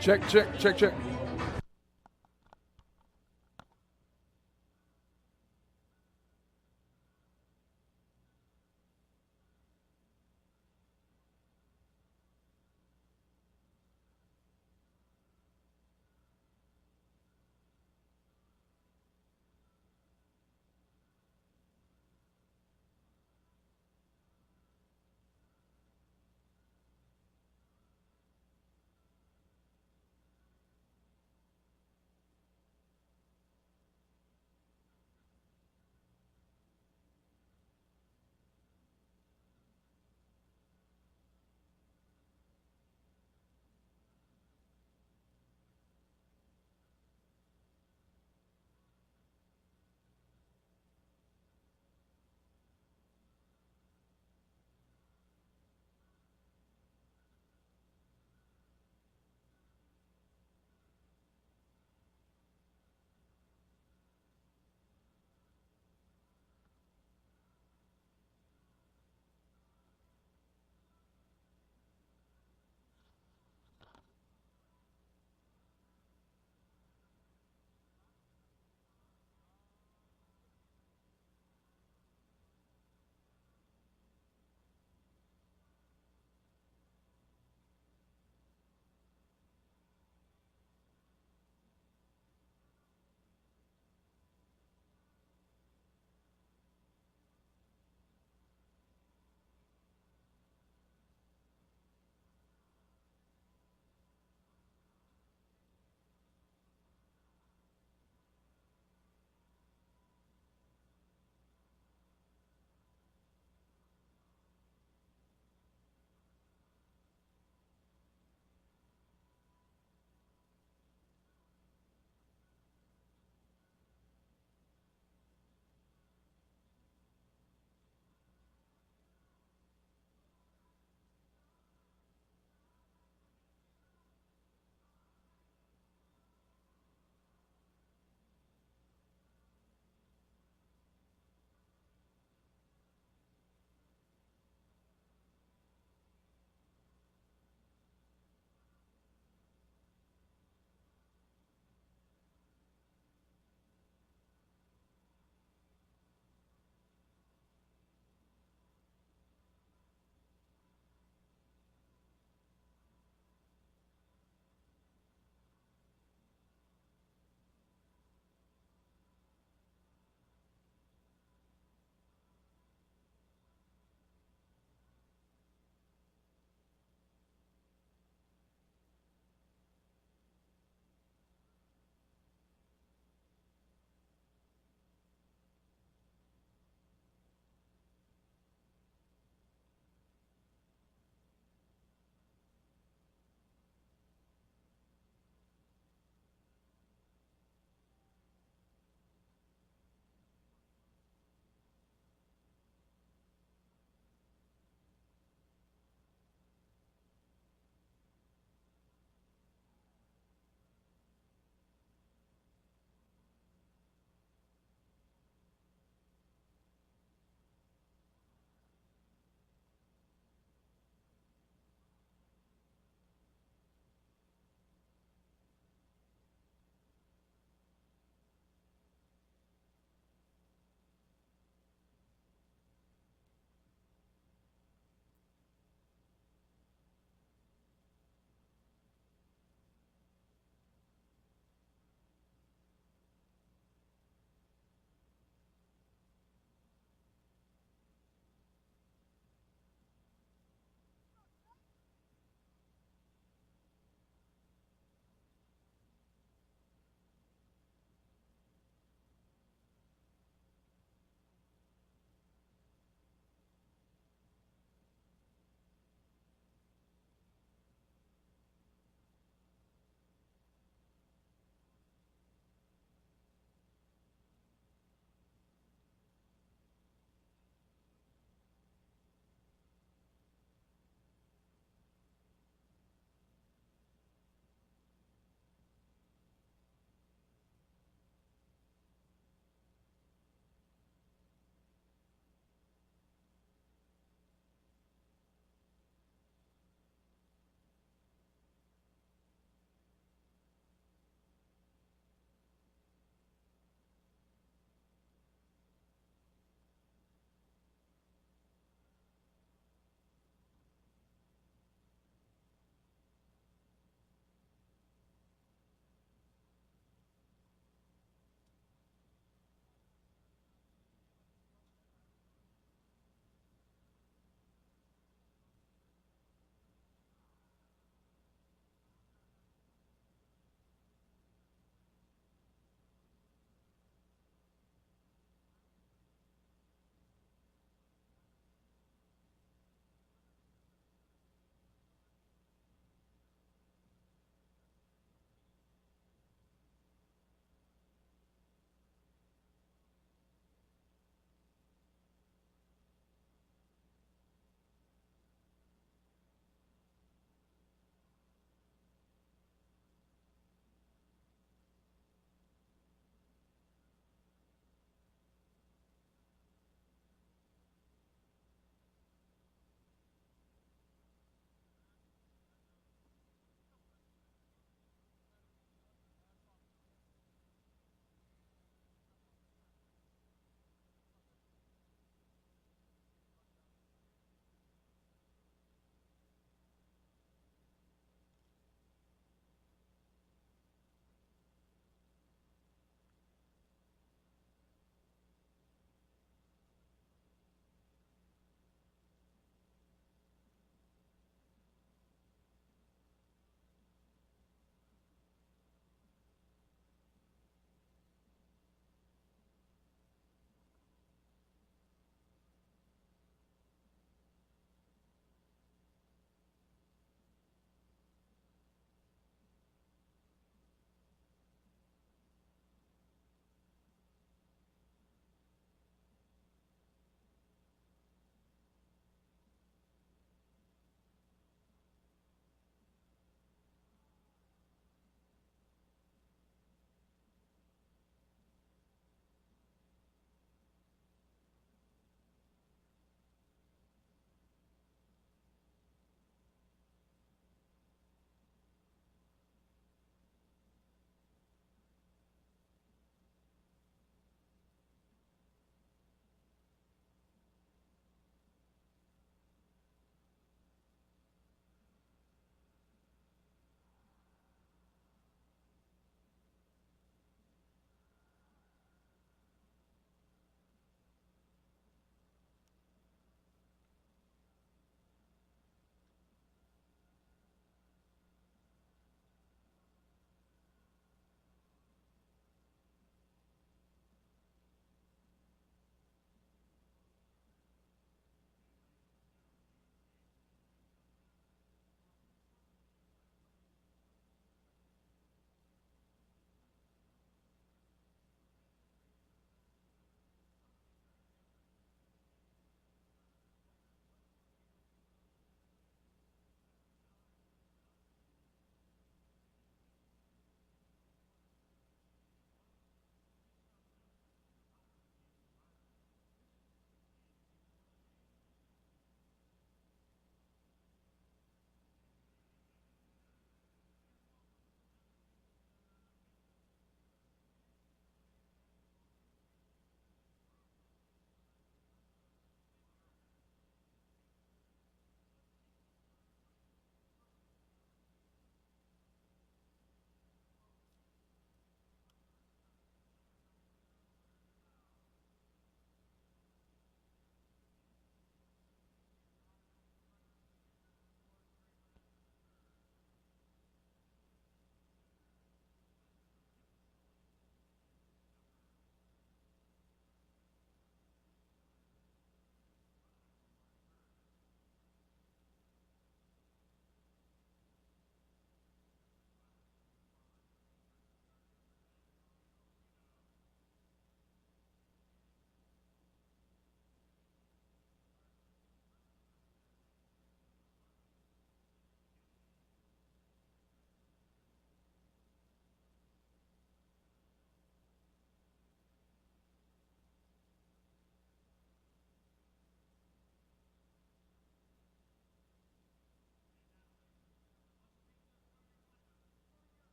Check, check, check, check.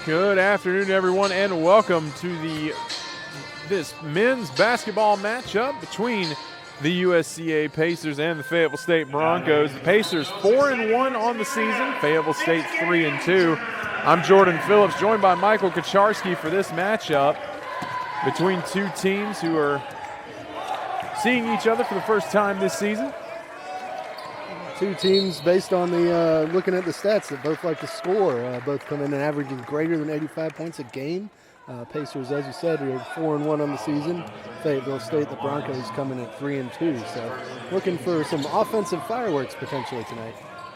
Good afternoon, everyone, and welcome to this men's basketball matchup between the USCA Pacers and the Fayetteville State Broncos. The Pacers 4-1 on the season, Fayetteville State 3-2. I'm Jordan Phillips, joined by Michael Kacharski for this matchup between two teams who are seeing each other for the first time this season. Two teams based on the looking at the stats that both like to score. Both come in and averaging greater than 85 points a game. Pacers, as you said, are 4-1 on the season. Fayetteville State, the Broncos, coming at 3-2. So looking for some offensive fireworks potentially tonight.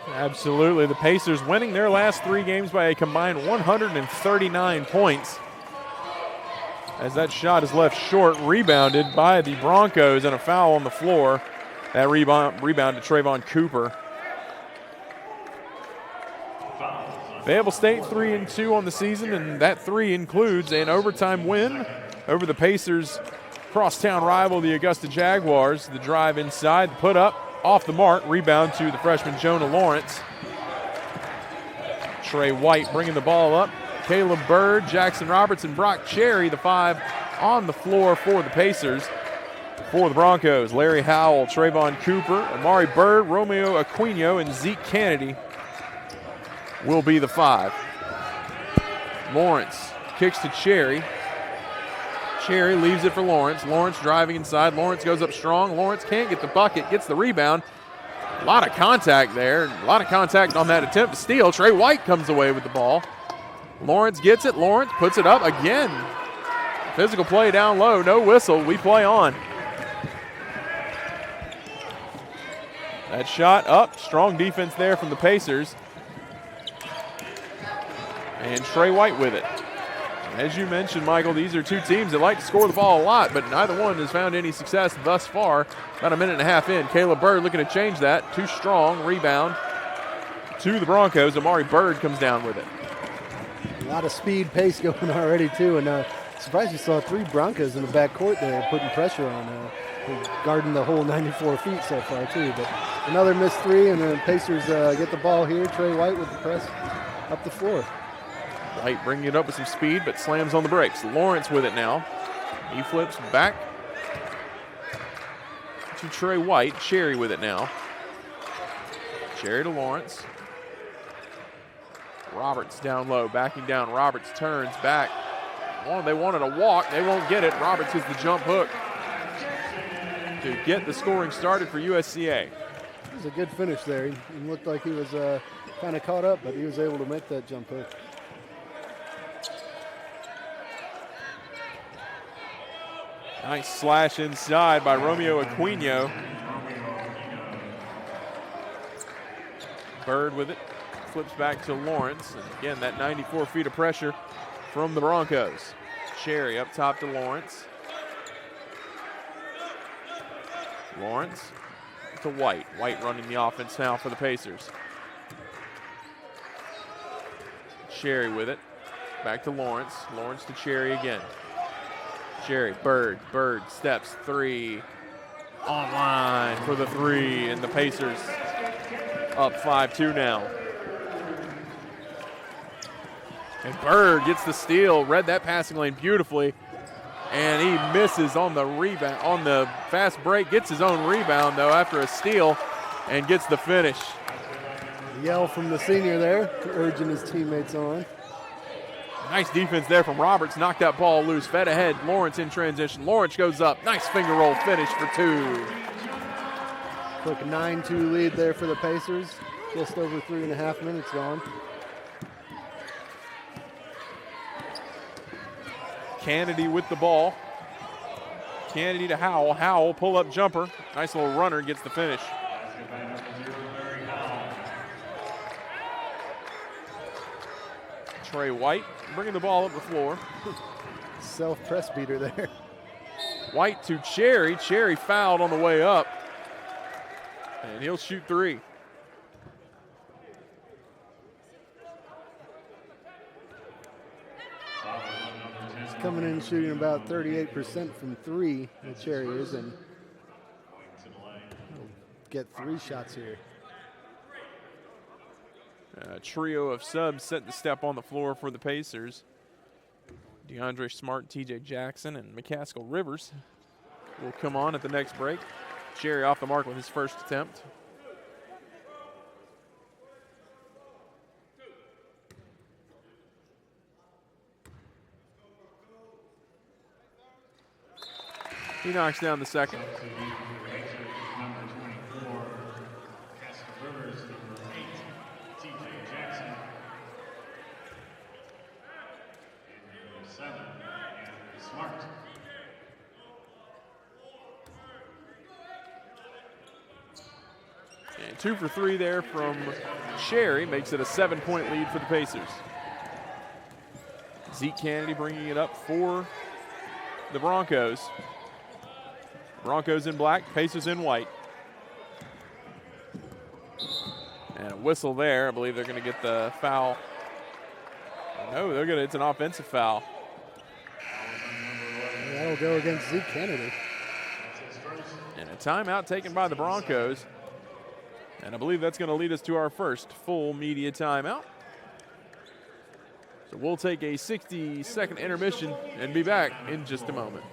Absolutely. The Pacers winning their last three games by a combined 139 points. As that shot is left short, rebounded by the Broncos, and a foul on the floor. That rebound to Trayvon Cooper. Fayetteville State 3-2 on the season, and that 3 includes an overtime win over the Pacers' crosstown rival, the Augusta Jaguars. The drive inside, the put up, off the mark, rebound to the freshman Jonah Lawrence. Trey White bringing the ball up. Caleb Bird, Jackson Roberts, and Brock Cherry, the 5 on the floor for the Pacers. For the Broncos, Larry Howell, Trayvon Cooper, Amari Bird, Romeo Aquino, and Zeke Kennedy will be the 5. Lawrence kicks to Cherry. Cherry leaves it for Lawrence. Lawrence driving inside. Lawrence goes up strong. Lawrence can't get the bucket, gets the rebound. A lot of contact there. A lot of contact on that attempt to steal. Trey White comes away with the ball. Lawrence gets it. Lawrence puts it up again. Physical play down low. No whistle. We play on. That shot up. Strong defense there from the Pacers. And Trey White with it. As you mentioned, Michael, these are two teams that like to score the ball a lot, but neither one has found any success thus far. About a minute and a half in. Caleb Bird looking to change that. Too strong. Rebound to the Broncos. Amari Bird comes down with it. A lot of speed, pace going already, too. And surprised you saw 3 Broncos in the backcourt there putting pressure on, guarding the whole 94 feet so far, too. But another missed 3, and the Pacers get the ball here. Trey White with the press up the floor. White bringing it up with some speed, but slams on the brakes. Lawrence with it now. He flips back to Trey White. Cherry with it now. Cherry to Lawrence. Roberts down low, backing down. Roberts turns back. Oh, they wanted a walk. They won't get it. Roberts gets the jump hook to get the scoring started for USCA. It was a good finish there. He looked like he was kind of caught up, but he was able to make that jump hook. Nice slash inside by Romeo Aquino. Bird with it. Flips back to Lawrence. And again, that 94 feet of pressure from the Broncos. Cherry up top to Lawrence. Lawrence to White. White running the offense now for the Pacers. Cherry with it. Back to Lawrence. Lawrence to Cherry again. Cherry, Bird steps 3. Online for the 3, and the Pacers up 5-2 now. And Bird gets the steal, read that passing lane beautifully, and he misses on the rebound, on the fast break, gets his own rebound though after a steal, and gets the finish. Yell from the senior there, urging his teammates on. Nice defense there from Roberts, knocked that ball loose, fed ahead, Lawrence in transition. Lawrence goes up, nice finger roll finish for 2. Quick 9-2 lead there for the Pacers, just over 3.5 minutes gone. Kennedy with the ball. Kennedy to Howell. Howell, pull-up jumper. Nice little runner, gets the finish. Trey White bringing the ball up the floor. Self-press beater there. White to Cherry. Cherry fouled on the way up. And he'll shoot 3. He's coming in shooting about 38% from 3, the Cherry is, and he'll get 3 shots here. A trio of subs set to step on the floor for the Pacers. DeAndre Smart, TJ Jackson, and McCaskill Rivers will come on at the next break. Cherry off the mark with his first attempt. He knocks down the second. And 2 for 3 there from Cherry makes it a 7-point lead for the Pacers. Zeke Kennedy bringing it up for the Broncos. Broncos in black, Pacers in white. And a whistle there. I believe they're going to get the foul. No, it's an offensive foul. That'll go against Zeke Kennedy. And a timeout taken by the Broncos. And I believe that's going to lead us to our first full media timeout. So we'll take a 60-second intermission and be back in just a moment.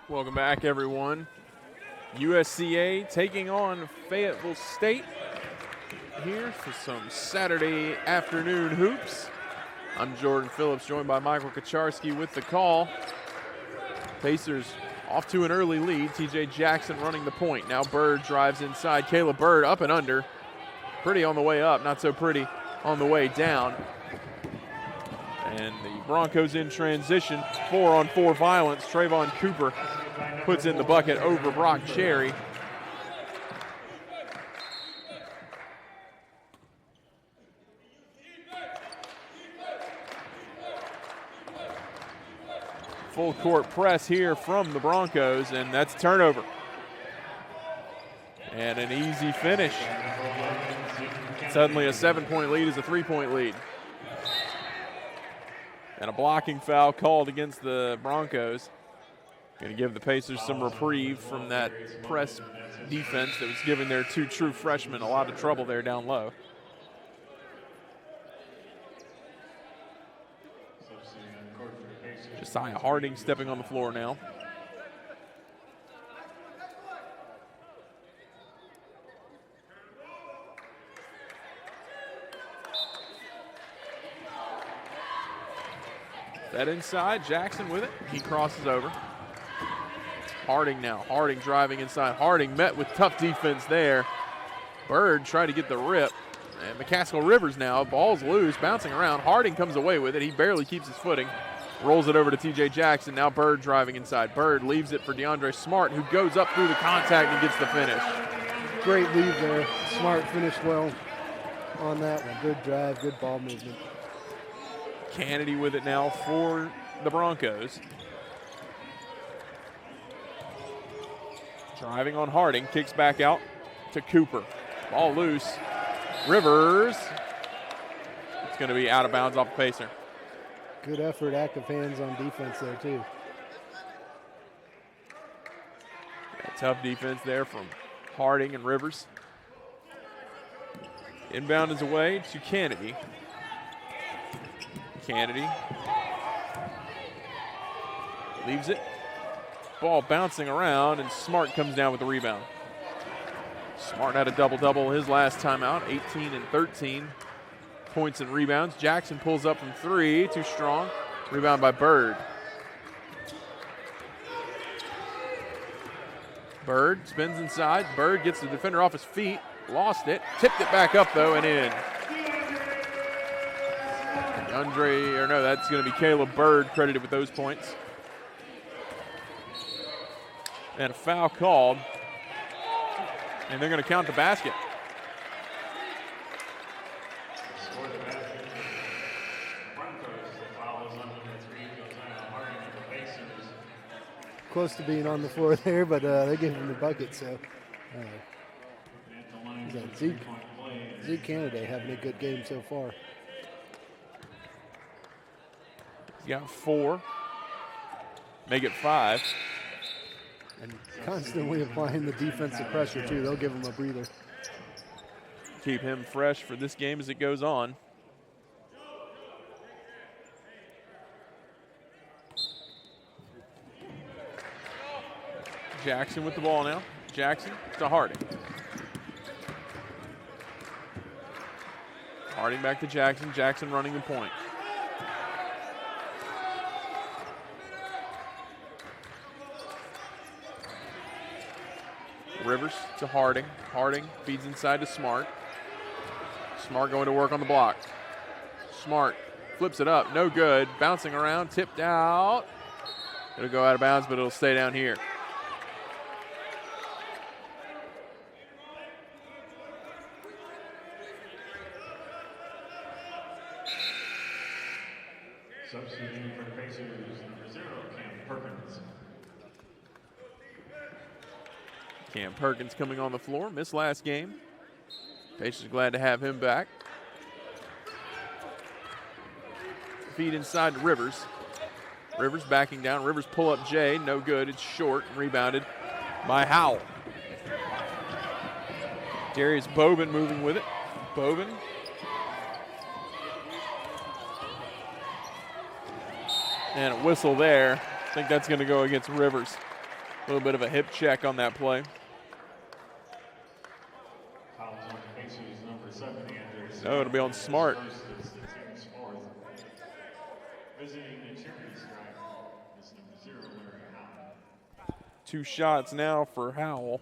Welcome back, everyone. USCA taking on Fayetteville State here for some Saturday afternoon hoops. I'm Jordan Phillips, joined by Michael Kacharski with the call. Pacers off to an early lead. TJ Jackson running the point. Now Bird drives inside. Caleb Bird up and under. Pretty on the way up, not so pretty on the way down. And the Broncos in transition, 4-on-4 violence. Trayvon Cooper puts in the bucket over Brock Cherry. Full court press here from the Broncos, and that's turnover. And an easy finish. Suddenly a 7-point lead is a 3-point lead. And a blocking foul called against the Broncos. Going to give the Pacers some reprieve from that press defense that was giving their two true freshmen a lot of trouble there down low. Josiah Harding stepping on the floor now. That inside, Jackson with it. He crosses over. Harding now. Harding driving inside. Harding met with tough defense there. Bird tried to get the rip. And McCaskill Rivers now. Ball's loose, bouncing around. Harding comes away with it. He barely keeps his footing. Rolls it over to TJ Jackson. Now Bird driving inside. Bird leaves it for DeAndre Smart, who goes up through the contact and gets the finish. Great lead there. Smart finished well on that one. Good drive, good ball movement. Kennedy with it now for the Broncos. Driving on Harding, kicks back out to Cooper. Ball loose. Rivers. It's going to be out of bounds off the Pacer. Good effort, active hands on defense there, too. Yeah, tough defense there from Harding and Rivers. Inbound is away to Kennedy. Kennedy leaves it. Ball bouncing around, and Smart comes down with the rebound. Smart had a double-double his last time out, 18 and 13 points and rebounds. Jackson pulls up from three, too strong. Rebound by Bird. Bird spins inside. Bird gets the defender off his feet, lost it, tipped it back up though, and in. That's going to be Caleb Bird credited with those points. And a foul called, and they're going to count the basket. Close to being on the floor there, but they gave him the bucket, so Zeke Kennedy having a good game so far. He's got 4. Make it 5. And constantly applying the defensive pressure, too. They'll give him a breather. Keep him fresh for this game as it goes on. Jackson with the ball now. Jackson to Harding. Harding back to Jackson. Jackson running the point. Rivers to Harding. Harding feeds inside to Smart. Smart going to work on the block. Smart flips it up. No good. Bouncing around. Tipped out. It'll go out of bounds, but it'll stay down here. Substituting for the Pacers, number 0, Cam Perkins. Cam Perkins coming on the floor. Missed last game. Pacers glad to have him back. Feed inside to Rivers. Rivers backing down. Rivers pull up Jay. No good. It's short and rebounded by Howell. Darius Bobin moving with it. Bobin. And a whistle there. I think that's going to go against Rivers. A little bit of a hip check on that play. No, it'll be on Smart. Two shots now for Howell.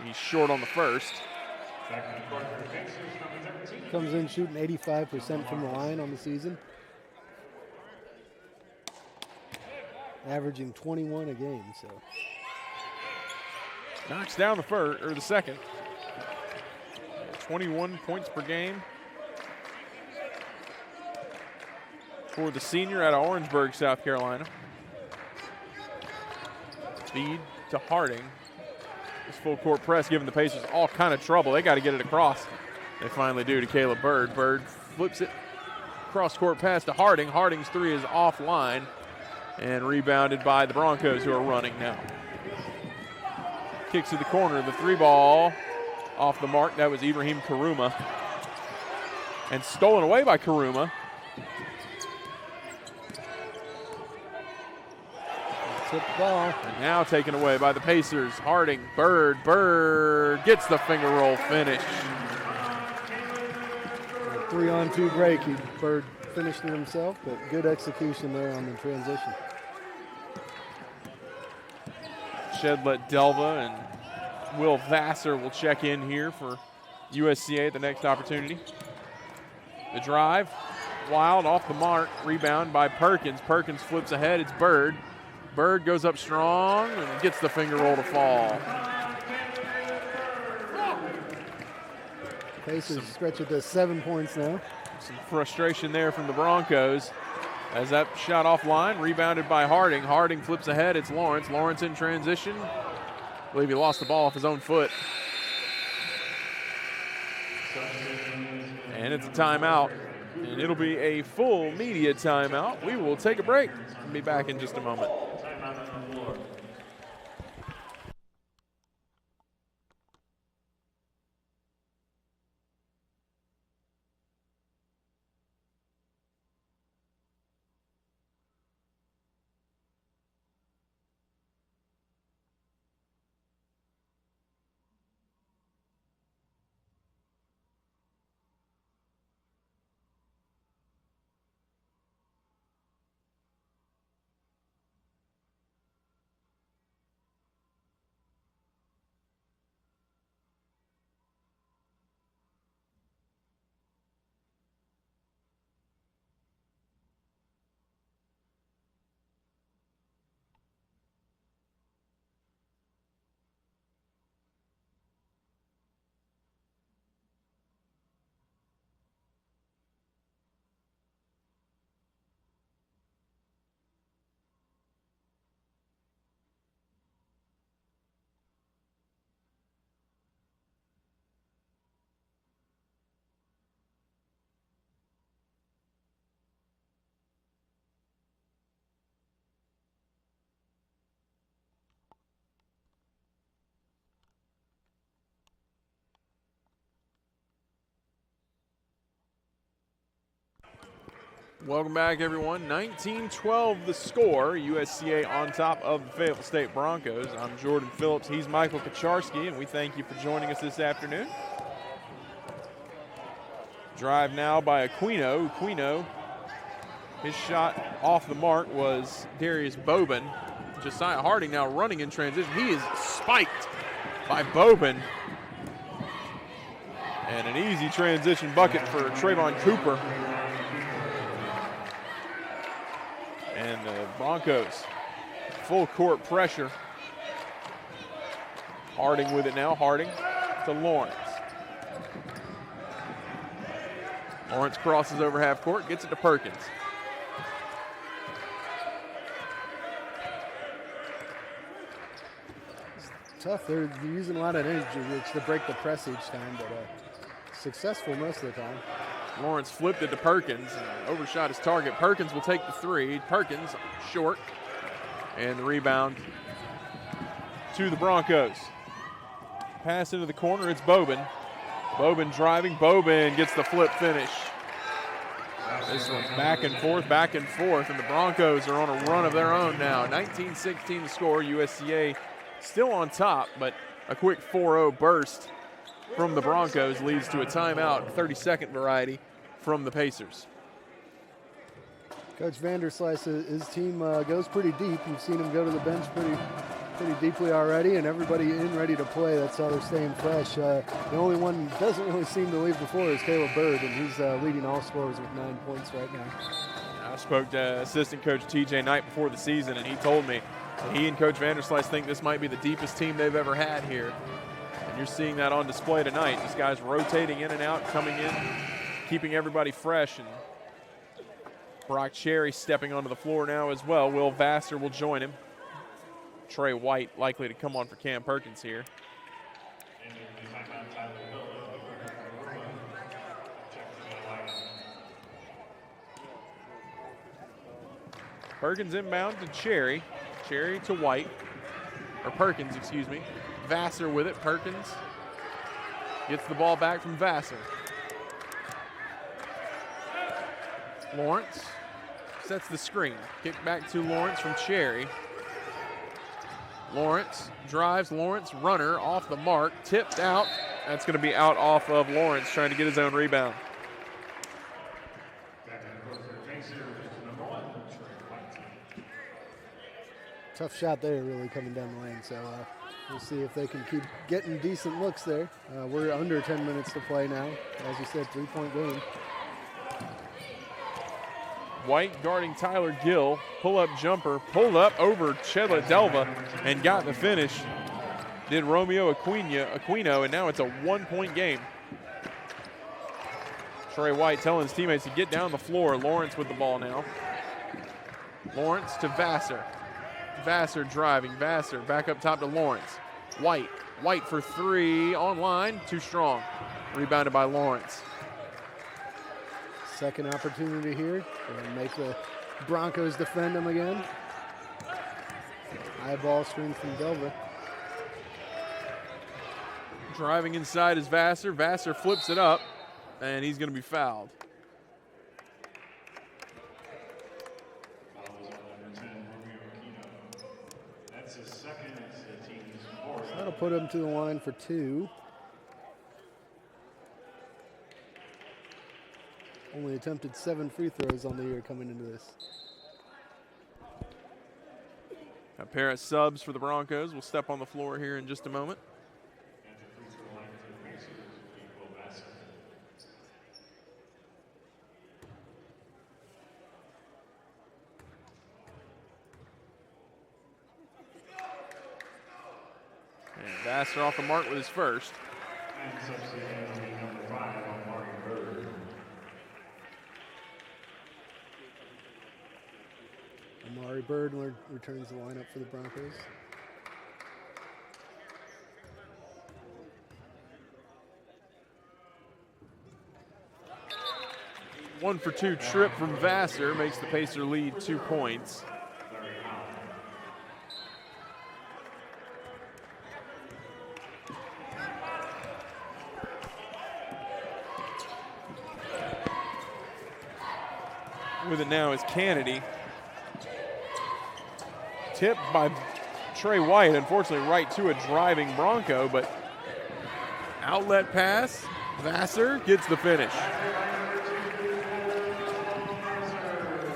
He's short on the first. Comes in shooting 85% from the line on the season. Averaging 21 a game, so. Knocks down the first or the second. 21 points per game for the senior out of Orangeburg, South Carolina. Feed to Harding. This full court press giving the Pacers all kind of trouble. They got to get it across. They finally do to Caleb Bird. Bird flips it. Cross court pass to Harding. Harding's three is offline and rebounded by the Broncos, who are running now. Kicks to the corner. The three ball off the mark. That was Ibrahim Karuma. And stolen away by Karuma. Tip ball. And now taken away by the Pacers. Harding, Bird. Bird gets the finger roll finish. 3-on-2 break. Bird finished it himself, but good execution there on the transition. Shedlet Delva and Will Vassar will check in here for USCA at the next opportunity. The drive, Wild off the mark, rebound by Perkins. Perkins flips ahead, it's Bird. Bird goes up strong and gets the finger roll to fall. Pacers stretch it to 7 points now. Some frustration there from the Broncos. As that shot offline, rebounded by Harding. Harding flips ahead, it's Lawrence. Lawrence in transition. I believe he lost the ball off his own foot. And it's a timeout. And it'll be a full media timeout. We will take a break and be back in just a moment. Welcome back, everyone. 19-12 the score. USCA on top of the Fayetteville State Broncos. I'm Jordan Phillips. He's Michael Kacharski, and we thank you for joining us this afternoon. Drive now by Aquino. Aquino, his shot off the mark was Darius Bobin. Josiah Harding now running in transition. He is spiked by Bobin. And an easy transition bucket for Trayvon Cooper. And the Broncos, full court pressure. Harding with it now. Harding to Lawrence. Lawrence crosses over half court, gets it to Perkins. It's tough. They're using a lot of energy to break the press each time, but successful most of the time. Lawrence flipped it to Perkins and overshot his target. Perkins will take the three. Perkins short. And the rebound to the Broncos. Pass into the corner, it's Bobin. Bobin driving, Bobin gets the flip finish. This one's back and forth, and the Broncos are on a run of their own now. 19-16 the score, USCA still on top, but a quick 4-0 burst from the Broncos leads to a timeout, 30-second variety from the Pacers. Coach Vanderslice, his team goes pretty deep. You've seen him go to the bench pretty deeply already, and everybody in ready to play. That's how they're staying fresh. The only one who doesn't really seem to leave the floor is Caleb Bird, and he's leading all scorers with 9 points right now. I spoke to assistant coach TJ Knight before the season, and he told me that he and Coach Vanderslice think this might be the deepest team they've ever had here. And you're seeing that on display tonight. These guys rotating in and out, coming in, keeping everybody fresh. And Brock Cherry stepping onto the floor now as well. Will Vassar will join him. Trey White likely to come on for Cam Perkins here. Perkins inbound to Cherry. Cherry to White. Or Perkins, excuse me. Vassar with it. Perkins gets the ball back from Vassar. Lawrence sets the screen. Kick back to Lawrence from Cherry. Lawrence drives. Lawrence, runner, off the mark. Tipped out. That's going to be out off of Lawrence trying to get his own rebound. Tough shot there, really coming down the lane. So we'll see if they can keep getting decent looks there. We're under 10 minutes to play now. As you said, 3-point game. White guarding Tyler Gill. Pull-up jumper. Pulled up over Chedla Delva and got the finish. Did Romeo Aquino, and now it's a 1-point game. Trey White telling his teammates to get down the floor. Lawrence with the ball now. Lawrence to Vassar. Vassar driving. Vassar back up top to Lawrence. White. White for three. On line. Too strong. Rebounded by Lawrence. Second opportunity here. And make the Broncos defend them again. High ball screen from Delva. Driving inside is Vassar. Vassar flips it up, and he's going to be fouled. That's his second. It's the team's fourth. That'll put him to the line for two. Only attempted 7 free throws on the year coming into this. A pair of subs for the Broncos will step on the floor here in just a moment. At the free throw line for the Pacers will be Will Vassar. And Vassar off the mark with his first. And substituting will be number 5, Amari Bird. Amari Bird returns the lineup for the Broncos. One for two trip from Vassar makes the Pacer lead 2 points. With it now is Kennedy. Tipped by Trey White, unfortunately right to a driving Bronco, but outlet pass. Vassar gets the finish.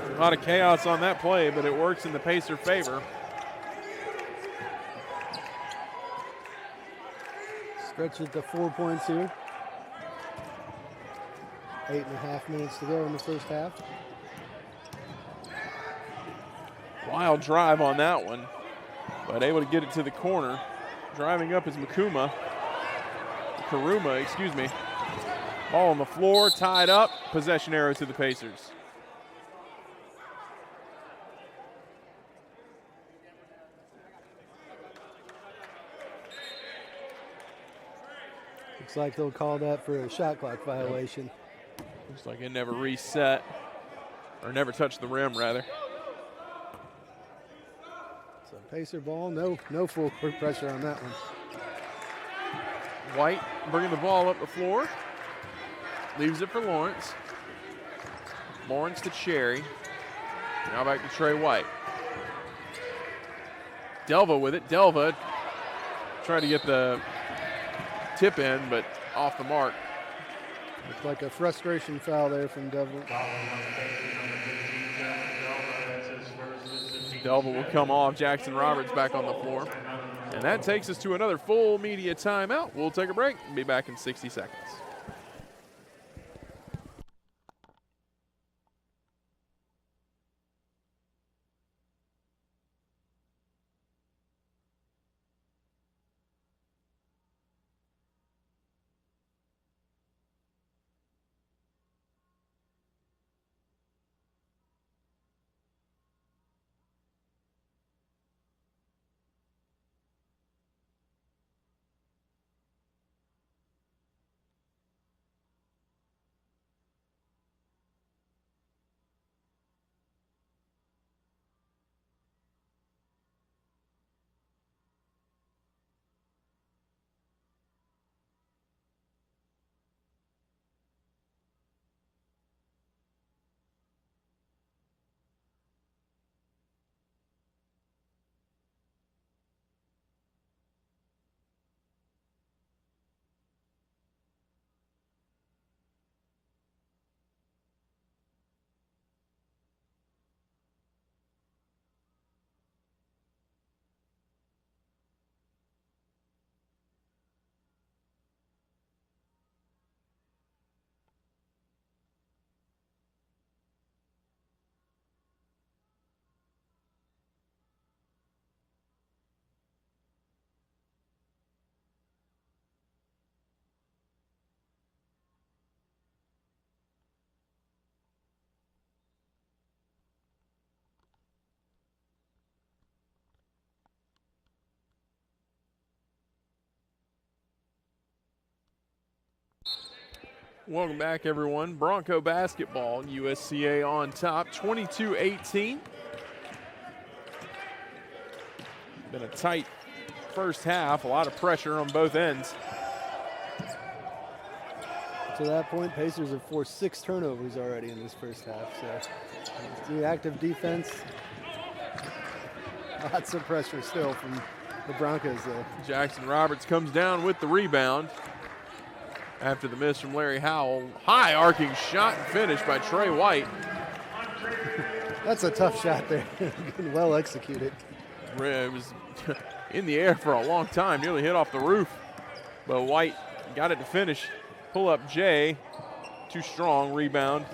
A lot of chaos on that play, but it works in the Pacer favor. Stretch it to 4 points here. 8.5 minutes to go in the first half. Wild drive on that one, but able to get it to the corner. Driving up is Karuma, excuse me. Ball on the floor, tied up. Possession arrow to the Pacers. Looks like they'll call that for a shot clock violation. Looks like it never reset, or never touched the rim, rather. So Pacer ball, no full court pressure on that one. White bringing the ball up the floor. Leaves it for Lawrence. Lawrence to Cherry. Now back to Trey White. Delva with it. Delva trying to get the tip in, but off the mark. Looks like a frustration foul there from Devlin. Delva will come off. Jackson Roberts back on the floor. And that takes us to another full media timeout. We'll take a break and be back in 60 seconds. Welcome back, everyone. Bronco basketball, USCA on top, 22-18. Been a tight first half, a lot of pressure on both ends. To that point, Pacers have forced 6 turnovers already in this first half. So the active defense, lots of pressure still from the Broncos there. Jackson Roberts comes down with the rebound after the miss from Larry Howell. High arcing shot and finish by Trey White. That's a tough shot there. Well executed. It was in the air for a long time, nearly hit off the roof. But White got it to finish. Pull up Jay, too strong, rebound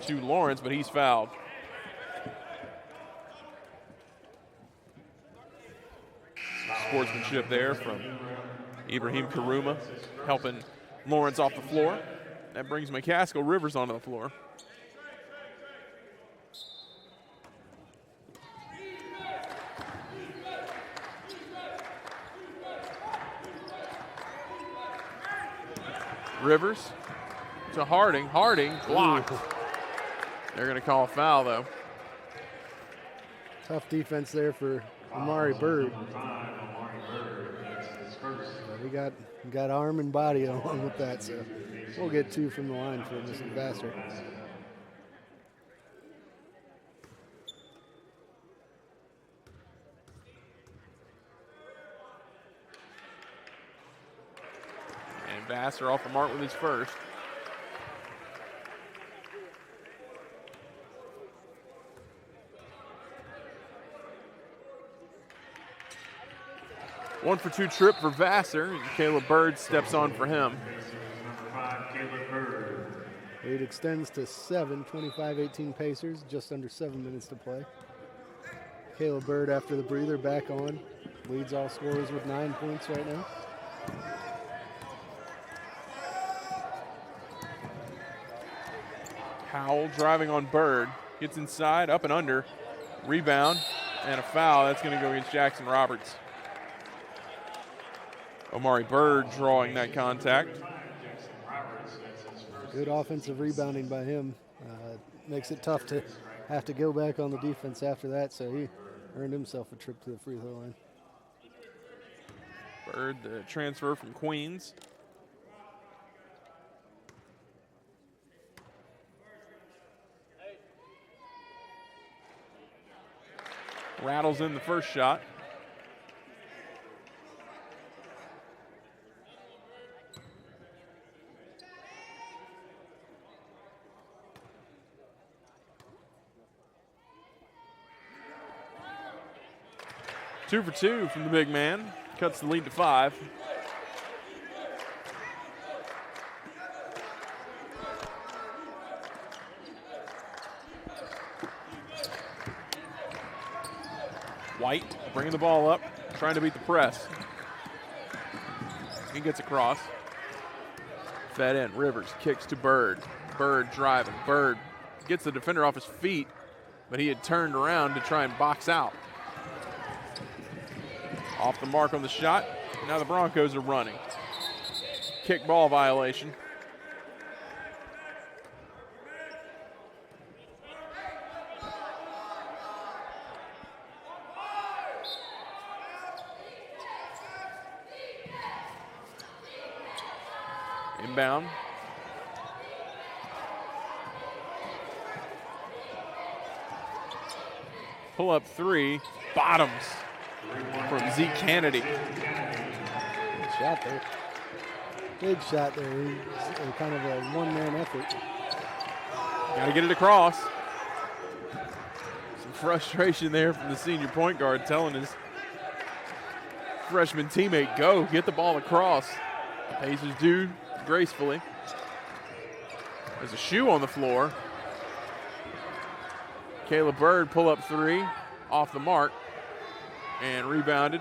to Lawrence, but he's fouled. Sportsmanship there from Ibrahim Karuma, helping Lawrence off the floor. That brings McCaskill Rivers onto the floor. Rivers to Harding. Harding blocked. They're going to call a foul, though. Tough defense there for Amari Bird. He got arm and body along with that, so we'll get 2 from the line for Mr. Vassar. And Vassar off the mark with his first. One for 2 trip for Vassar, and Caleb Bird steps on for him. Lead extends to 7, 25-18 Pacers, just under 7 minutes to play. Caleb Bird after the breather back on. Leads all scorers with 9 points right now. Howell driving on Bird. Gets inside, up and under. Rebound and a foul. That's going to go against Jackson Roberts. Omari Bird drawing that contact. Good offensive rebounding by him. Makes it tough to have to go back on the defense after that, so he earned himself a trip to the free throw line. Bird, the transfer from Queens. Rattles in the first shot. Two for 2 from the big man. Cuts the lead to 5. White bringing the ball up, trying to beat the press. He gets across. Fed in. Rivers kicks to Bird. Bird driving. Bird gets the defender off his feet, but he had turned around to try and box out. Off the mark on the shot. Now the Broncos are running. Kick ball violation. Inbound. Pull up 3. Bottoms from Zeke Kennedy. Good shot there. Big shot there. It's kind of a one-man effort. Got to get it across. Some frustration there from the senior point guard telling his freshman teammate, go, get the ball across. Pacers do gracefully. There's a shoe on the floor. Caleb Bird pull up 3 off the mark and rebounded.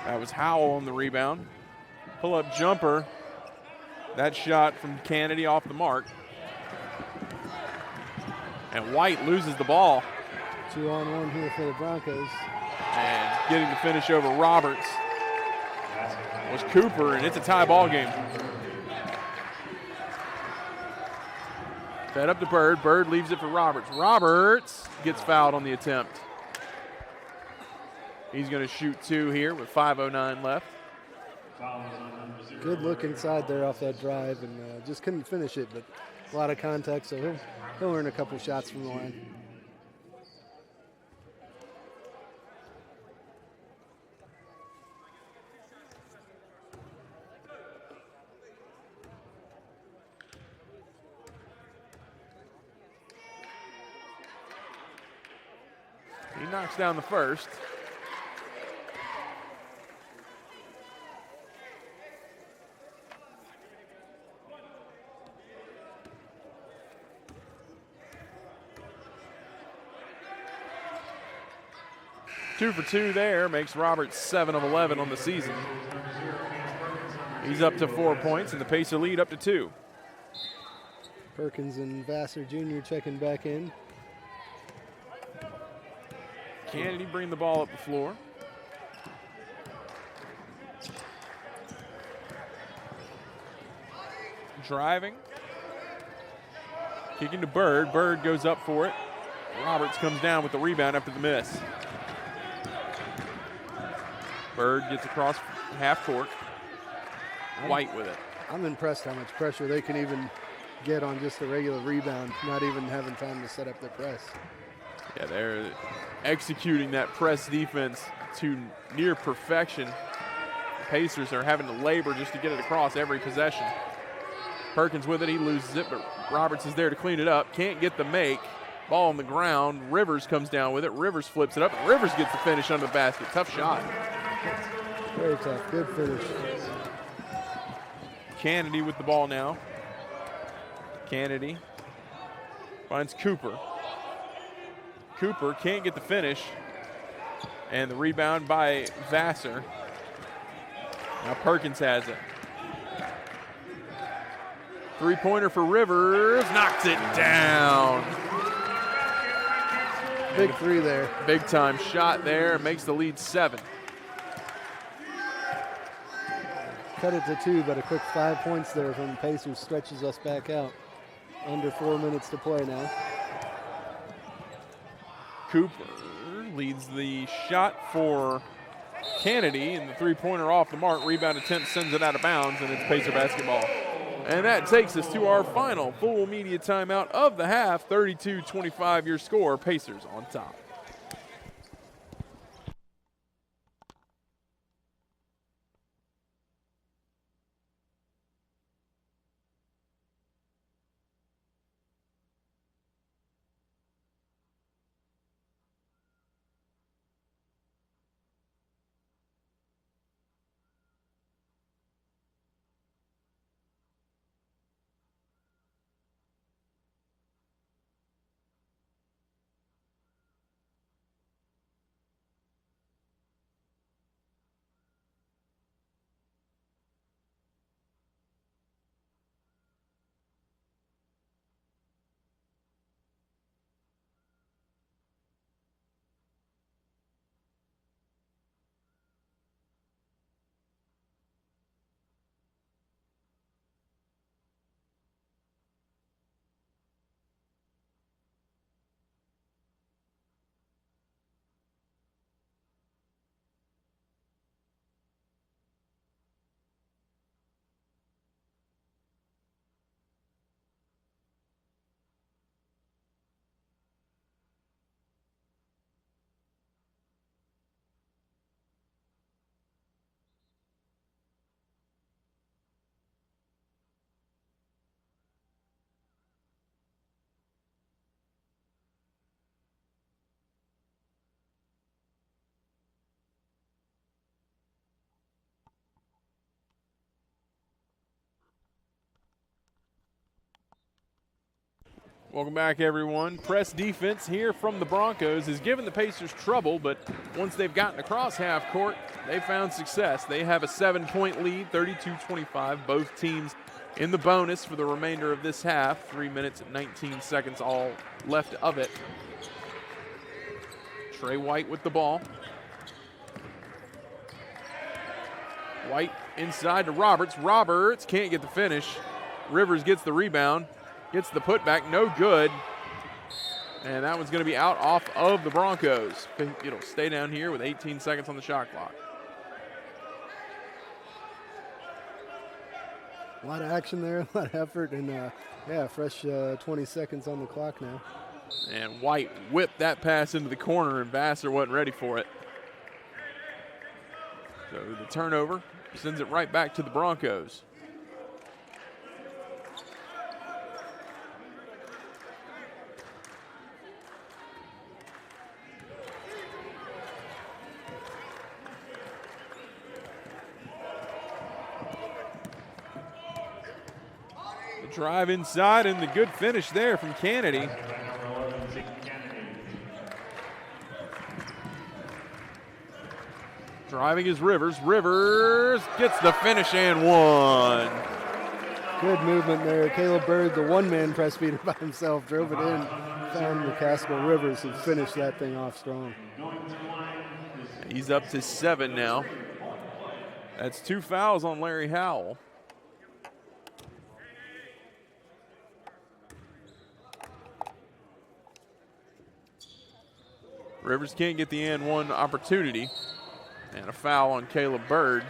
That was Howell on the rebound. Pull up jumper. That shot from Kennedy off the mark. And White loses the ball. 2-on-1 here for the Broncos. And getting the finish over Roberts. was Cooper, and it's a tie ball game. Fed up to Bird. Bird leaves it for Roberts. Roberts gets fouled on the attempt. He's going to shoot 2 here with 5:09 left. Good look inside there off that drive, and just couldn't finish it, but a lot of contact, so he'll earn a couple shots from the line. He knocks down the first. Two for 2 there, makes Roberts 7 of 11 on the season. He's up to 4 points, and the Pacer lead up to 2. Perkins and Vassar Jr. checking back in. Kennedy bring the ball up the floor. Driving. Kicking to Bird. Bird goes up for it. Roberts comes down with the rebound after the miss. Bird gets across half court. White with it. I'm impressed how much pressure they can even get on just a regular rebound, not even having time to set up their press. Yeah, they're executing that press defense to near perfection. The Pacers are having to labor just to get it across every possession. Perkins with it, he loses it, but Roberts is there to clean it up. Can't get the make. Ball on the ground. Rivers comes down with it. Rivers flips it up. And Rivers gets the finish under the basket. Tough shot. Very tough. Good finish. Kennedy with the ball now. Kennedy finds Cooper. Cooper can't get the finish. And the rebound by Vassar. Now Perkins has it. Three-pointer for Rivers. Knocks it down. Big three there. Big time shot there. Makes the lead 7. Cut it to 2, but a quick 5 points there from the Pacers stretches us back out. Under 4 minutes to play now. Cooper leads the shot for Kennedy, and the three-pointer off the mark. Rebound attempt sends it out of bounds, and it's Pacer basketball. And that takes us to our final full media timeout of the half. 32-25 your score. Pacers on top. Welcome back, everyone. Press defense here from the Broncos has given the Pacers trouble, but once they've gotten across half court, they found success. They have a 7-point lead, 32-25. Both teams in the bonus for the remainder of this half. 3 minutes and 19 seconds all left of it. Trey White with the ball. White inside to Roberts. Roberts can't get the finish. Rivers gets the rebound, gets the putback, no good. And that one's going to be out off of the Broncos. It'll stay down here with 18 seconds on the shot clock. A lot of action there, a lot of effort, and yeah, fresh 20 seconds on the clock now. And White whipped that pass into the corner, and Vassar wasn't ready for it. So the turnover sends it right back to the Broncos. The drive inside and the good finish there from Kennedy. Driving is Rivers. Rivers gets the finish and one. Good movement there. Caleb Bird, the one-man press feeder by himself, drove it in, found McCaskill Rivers, who finished that thing off strong. He's up to 7 now. That's 2 fouls on Larry Howell. Rivers can't get the and one opportunity. And a foul on Caleb Bird.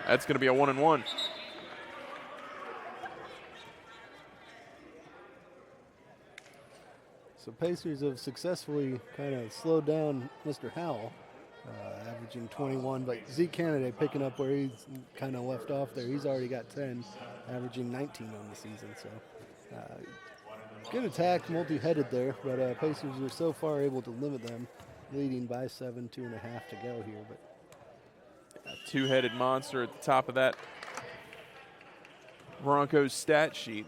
That's going to be a 1-and-1. So Pacers have successfully kind of slowed down Mr. Howell, averaging 21, but Zeke Kennedy picking up where he's kind of left off there. He's already got 10, averaging 19 on the season. So good attack, multi-headed there, but Pacers are so far able to limit them, leading by 7, 2.5 to go here. But a two-headed monster at the top of that Broncos stat sheet.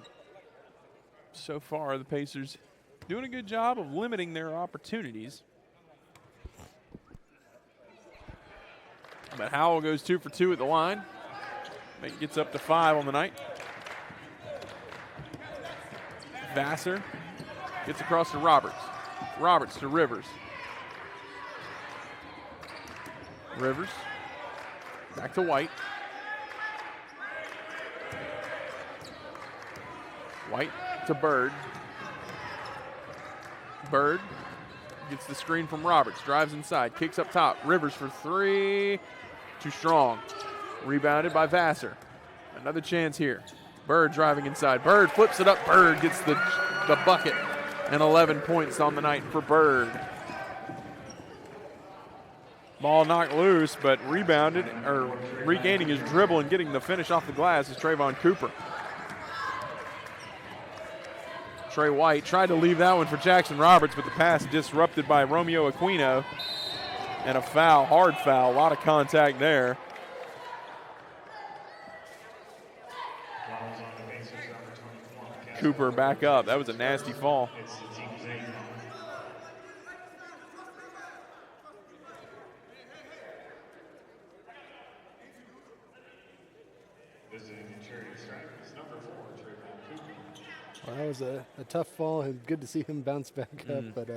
So far, the Pacers doing a good job of limiting their opportunities. But Howell goes 2 for 2 at the line. Gets up to 5 on the night. Vassar gets across to Roberts. Roberts to Rivers. Rivers back to White. White to Bird. Bird gets the screen from Roberts, drives inside, kicks up top. Rivers for 3, too strong. Rebounded by Vassar. Another chance here. Bird driving inside. Bird flips it up. Bird gets the bucket, and 11 points on the night for Bird. Ball knocked loose, but rebounded, or regaining his dribble and getting the finish off the glass is Trayvon Cooper. Trey White tried to leave that one for Jackson Roberts, but the pass disrupted by Romeo Aquino. And a foul, hard foul, a lot of contact there. Cooper back up. That was a nasty fall. Well, that was a tough fall, and good to see him bounce back up, but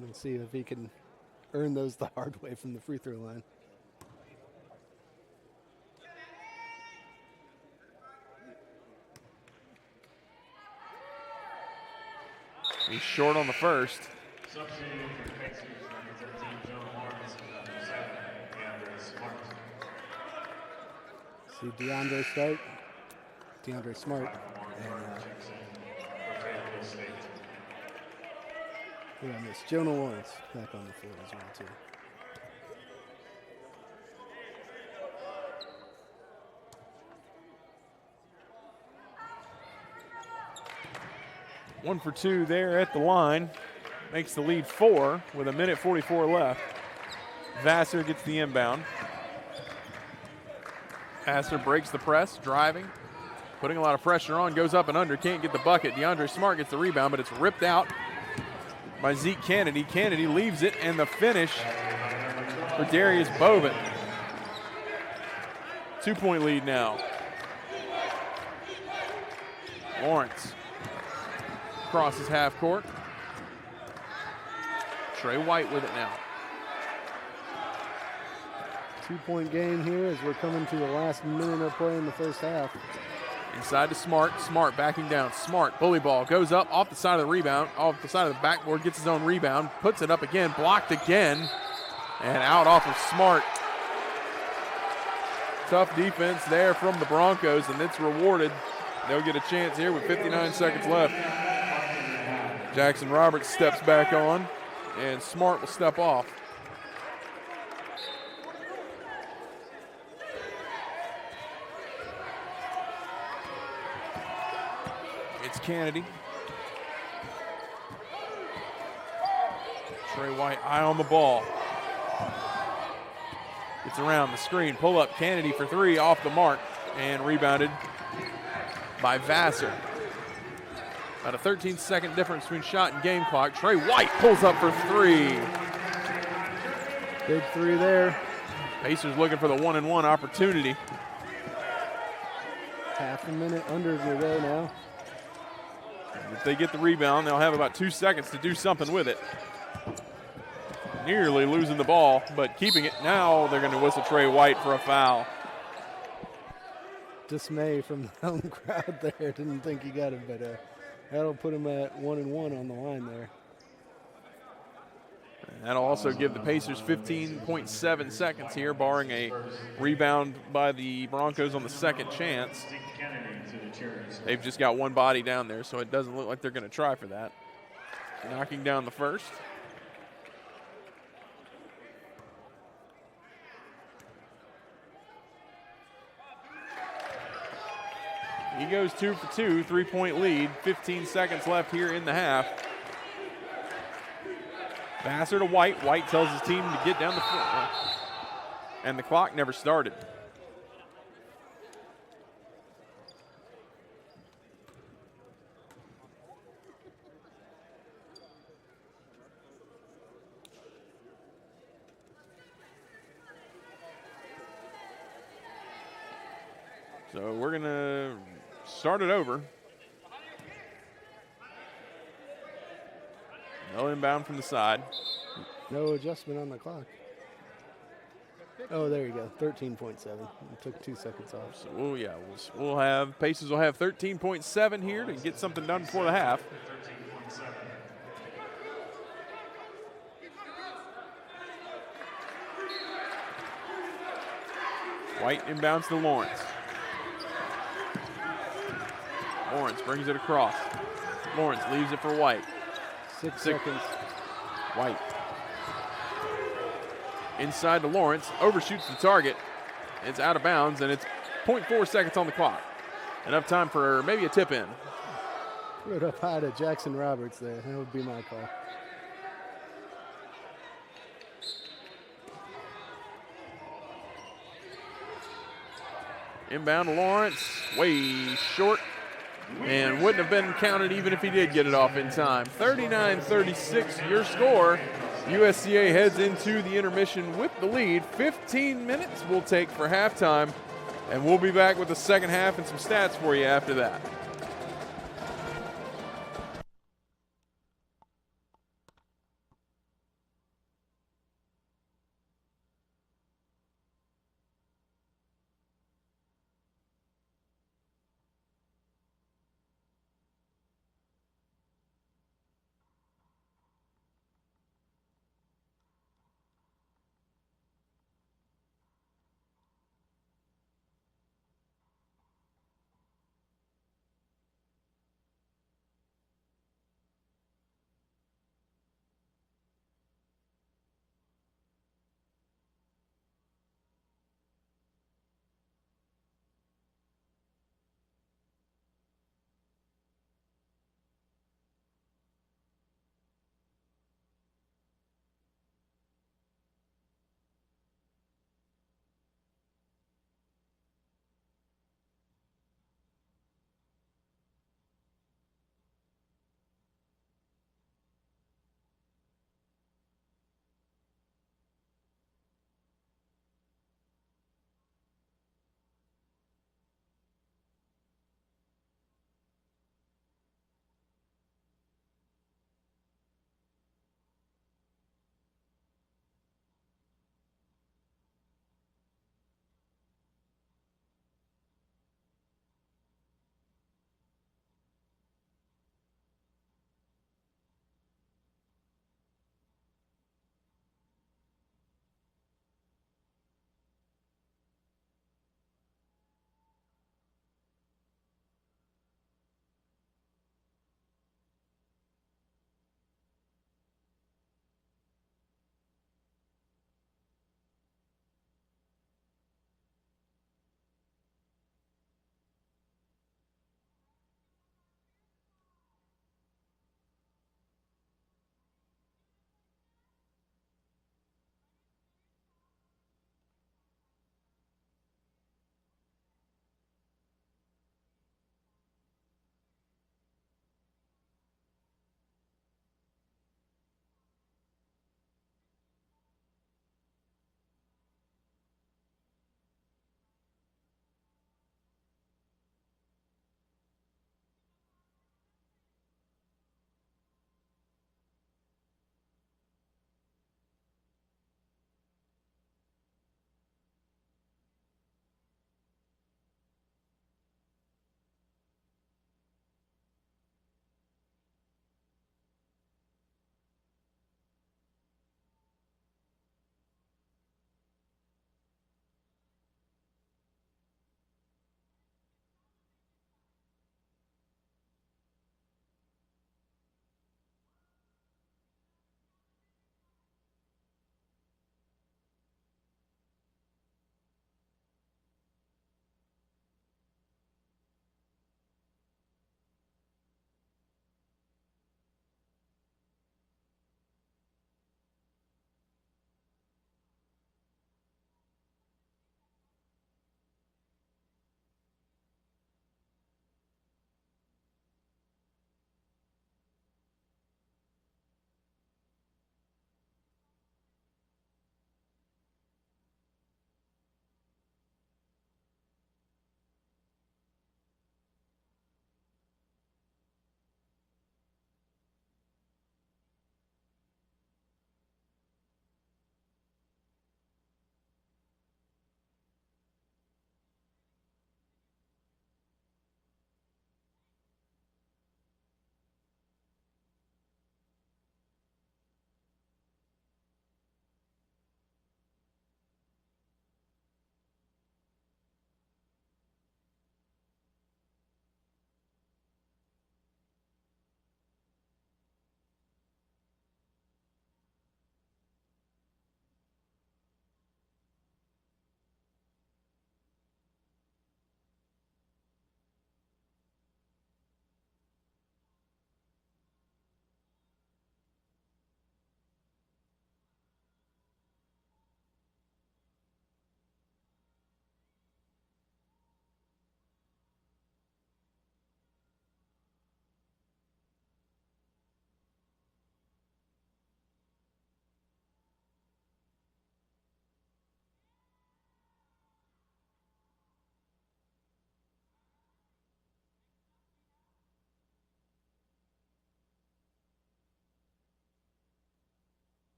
we'll see if he can earn those the hard way from the free throw line. He's short on the first. Substituting for the Pacers, number 13, Joe Lawrence, and number 7, DeAndre Smart. See DeAndre start. DeAndre Smart. And I missed Jonah Lawrence back on the floor as well, too. One for 2 there at the line. Makes the lead 4 with 1:44 left. Vassar gets the inbound. Vassar breaks the press, driving, putting a lot of pressure on, goes up and under, can't get the bucket. DeAndre Smart gets the rebound, but it's ripped out by Zeke Kennedy. Kennedy leaves it, and the finish for Darius Bovin. 2-point lead now. Lawrence crosses half court. Trey White with it now. 2-point game here as we're coming to the last minute of play in the first half. Inside to Smart. Smart backing down. Smart, bully ball, goes up off the side of the rebound, off the side of the backboard, gets his own rebound, puts it up again, blocked again, and out off of Smart. Tough defense there from the Broncos, and it's rewarded. They'll get a chance here with 59 seconds left. Jackson Roberts steps back on, and Smart will step off. It's Kennedy. Trey White, eye on the ball. Gets around the screen, pull up Kennedy for three, off the mark, and rebounded by Vassar. About a 13-second difference between shot and game clock. Trey White pulls up for three. Big three there. Pacers looking for the 1-and-1 opportunity. Half a minute under to go now. If they get the rebound, they'll have about 2 seconds to do something with it. Nearly losing the ball, but keeping it. Now they're going to whistle Trey White for a foul. Dismay from the home crowd there. Didn't think he got it, but that'll put him at 1-and-1 on the line there. And that'll also give the Pacers 15.7 seconds here, barring a rebound by the Broncos on the second chance. They've just got one body down there, so it doesn't look like they're going to try for that. Knocking down the first. He goes 2 for 2, 3-point lead, 15 seconds left here in the half. Vassar to White. White tells his team to get down the floor. And the clock never started. So we're going to start it over. No inbound from the side. No adjustment on the clock. Oh, there you go. 13.7. It took 2 seconds off. So we'll have Pacers will have 13.7 here to get something done before the half. White inbounds to Lawrence. Lawrence brings it across. Lawrence leaves it for White. 6 seconds. White. Inside to Lawrence, overshoots the target. It's out of bounds, and it's 0.4 seconds on the clock. Enough time for maybe a tip in. Threw it up high to Jackson Roberts there. That would be my call. Inbound to Lawrence, way short, and wouldn't have been counted even if he did get it off in time. 39-36, your score. USCA heads into the intermission with the lead. 15 minutes we'll take for halftime, and we'll be back with the second half and some stats for you after that.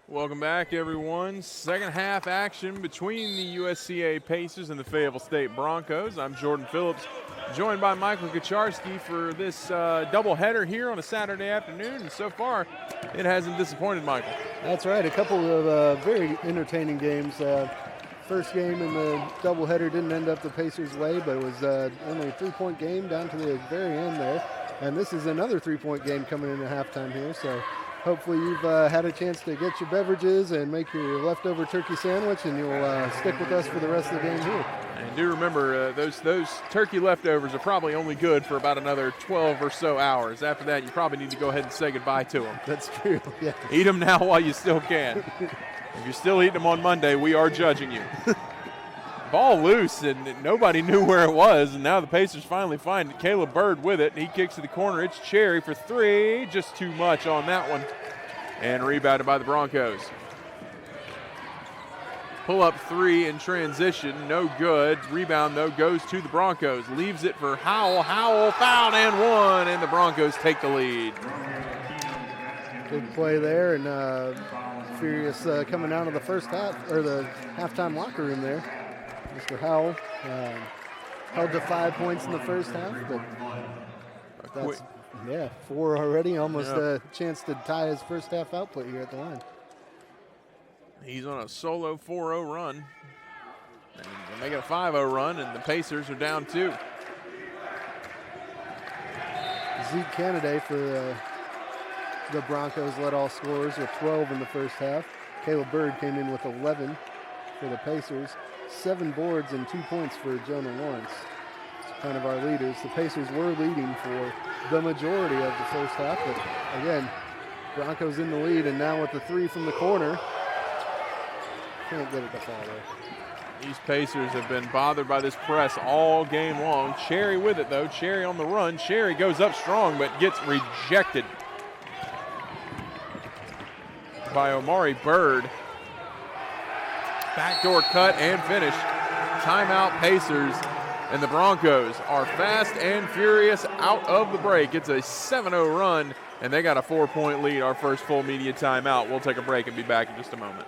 Welcome back, everyone. Second half action between the USCA Pacers and the Fayetteville State Broncos. I'm Jordan Phillips, joined by Michael Kacharski for this doubleheader here on a Saturday afternoon. And so far, it hasn't disappointed, Michael. That's right. A couple of very entertaining games. First game in the doubleheader didn't end up the Pacers' way, but it was only a 3-point game down to the very end there. And this is another 3-point game coming into halftime here. So hopefully you've had a chance to get your beverages and make your leftover turkey sandwich, and you'll stick with us for the rest of the game here. And do remember, those turkey leftovers are probably only good for about another 12 or so hours. After that, you probably need to go ahead and say goodbye to them. That's true, yeah. Eat them now while you still can. If you're still eating them on Monday, we are judging you. Ball loose, and nobody knew where it was, and now the Pacers finally find it. Caleb Bird with it, and he kicks to the corner. It's Cherry for three. Just too much on that one. And rebounded by the Broncos. Pull-up three in transition, no good. Rebound, though, goes to the Broncos. Leaves it for Howell. Howell fouled and one, and the Broncos take the lead. Good play there, and Furious coming out of the first half, or the halftime locker room there. Mr. Howell held to 5 points in the first half, but that's, 4 already. Almost a chance to tie his first half output here at the line. He's on a solo 4-0 run. And they're making a 5-0 run, and the Pacers are down 2. Zeke Canada for the Broncos led all scorers with 12 in the first half. Caleb Bird came in with 11 for the Pacers. 7 boards and 2 points for Jonah Lawrence. It's kind of our leaders. The Pacers were leading for the majority of the first half, but again, Broncos in the lead, and now with the 3 from the corner, can't get it to fall there. These Pacers have been bothered by this press all game long. Cherry with it, though. Cherry on the run. Cherry goes up strong, but gets rejected by Omari Bird. Backdoor cut and finish. Timeout Pacers, and the Broncos are fast and furious out of the break. It's a 7-0 run, and they got a 4-point lead. Our first full media timeout. We'll take a break and be back in just a moment.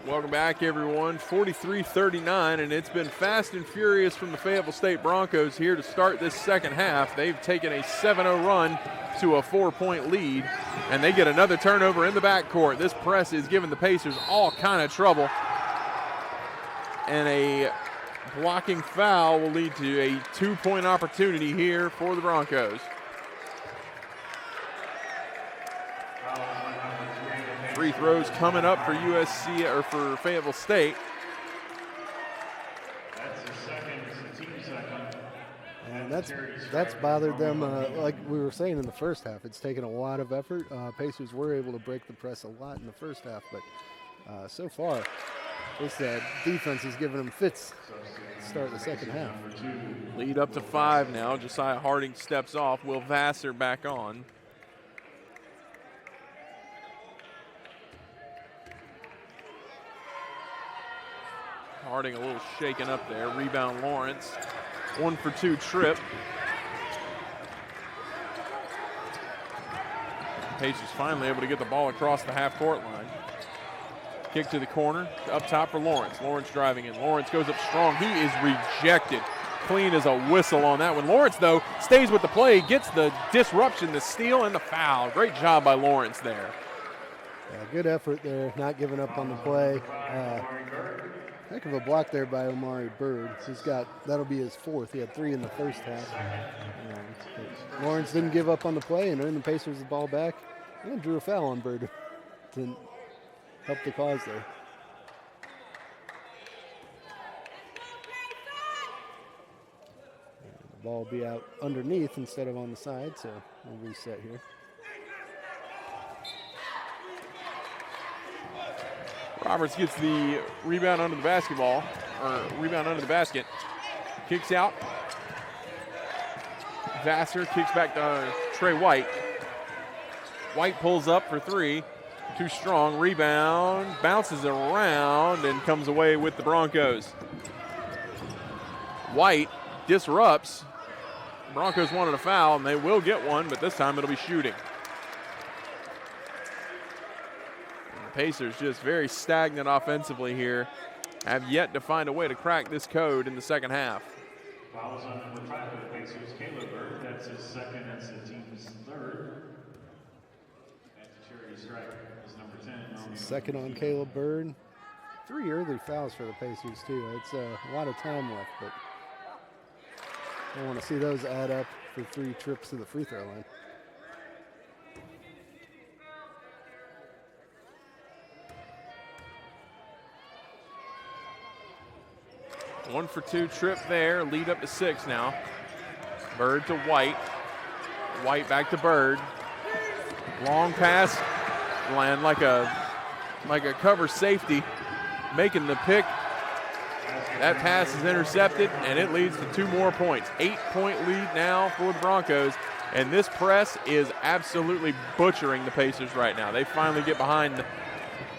Welcome back, everyone. 43-39, and it's been fast and furious from the Fayetteville State Broncos here to start this second half. They've taken a 7-0 run to a 4-point lead, and they get another turnover in the backcourt. This press is giving the Pacers all kind of trouble, and a blocking foul will lead to a 2-point opportunity here for the Broncos. Free throws coming up for USC or for Fayetteville State. And that's bothered them, like we were saying in the first half. It's taken a lot of effort. Pacers were able to break the press a lot in the first half, but so far, this defense is giving them fits to start the second half. Lead up to 5 now. Josiah Harding steps off. Will Vassar back on. Harding a little shaken up there. Rebound Lawrence. 1 for 2 trip. Pacers finally able to get the ball across the half-court line. Kick to the corner, up top for Lawrence. Lawrence driving in. Lawrence goes up strong. He is rejected. Clean as a whistle on that one. Lawrence, though, stays with the play, gets the disruption, the steal, and the foul. Great job by Lawrence there. Yeah, good effort there, not giving up on the play. Heck of a block there by Omari Bird. That'll be his 4th. He had 3 in the first half. Lawrence didn't give up on the play and earned the Pacers the ball back. And drew a foul on Bird to help the cause there. And the ball will be out underneath instead of on the side, so we'll reset here. Roberts gets the rebound under the basketball, or rebound under the basket. Kicks out. Vassar kicks back to Trey White. White pulls up for 3. Too strong. Rebound. Bounces around and comes away with the Broncos. White disrupts. The Broncos wanted a foul, and they will get one, but this time it'll be shooting. Pacers just very stagnant offensively here. Have yet to find a way to crack this code in the second half. Fouls on number 5 for the Pacers, Caleb Bird. That's his 2nd. That's the team's 3rd. And the charity strike is number 10. 2nd on Caleb Bird. 3 early fouls for the Pacers, too. It's a lot of time left, but I want to see those add up for 3 trips to the free throw line. One for 2 trip there, lead up to 6 now. Bird to White. White back to Bird. Long pass, land like a cover safety, making the pick. That pass is intercepted, and it leads to 2 more points. 8-point lead now for the Broncos, and this press is absolutely butchering the Pacers right now. They finally get behind.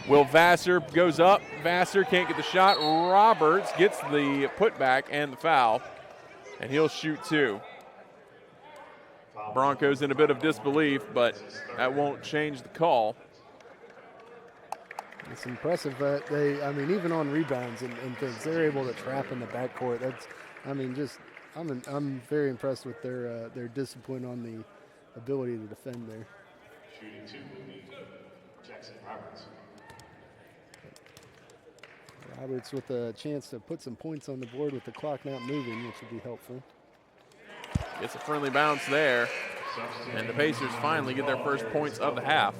Will Vassar goes up. Vassar can't get the shot. Roberts gets the putback and the foul, and he'll shoot 2. Broncos in a bit of disbelief, but that won't change the call. It's impressive that even on rebounds and things, they're able to trap in the backcourt. I'm very impressed with their discipline on the ability to defend there. Shooting 2 will be Jackson Roberts. Roberts with a chance to put some points on the board with the clock not moving, which would be helpful. Gets a friendly bounce there, and the Pacers finally get their first points of the half.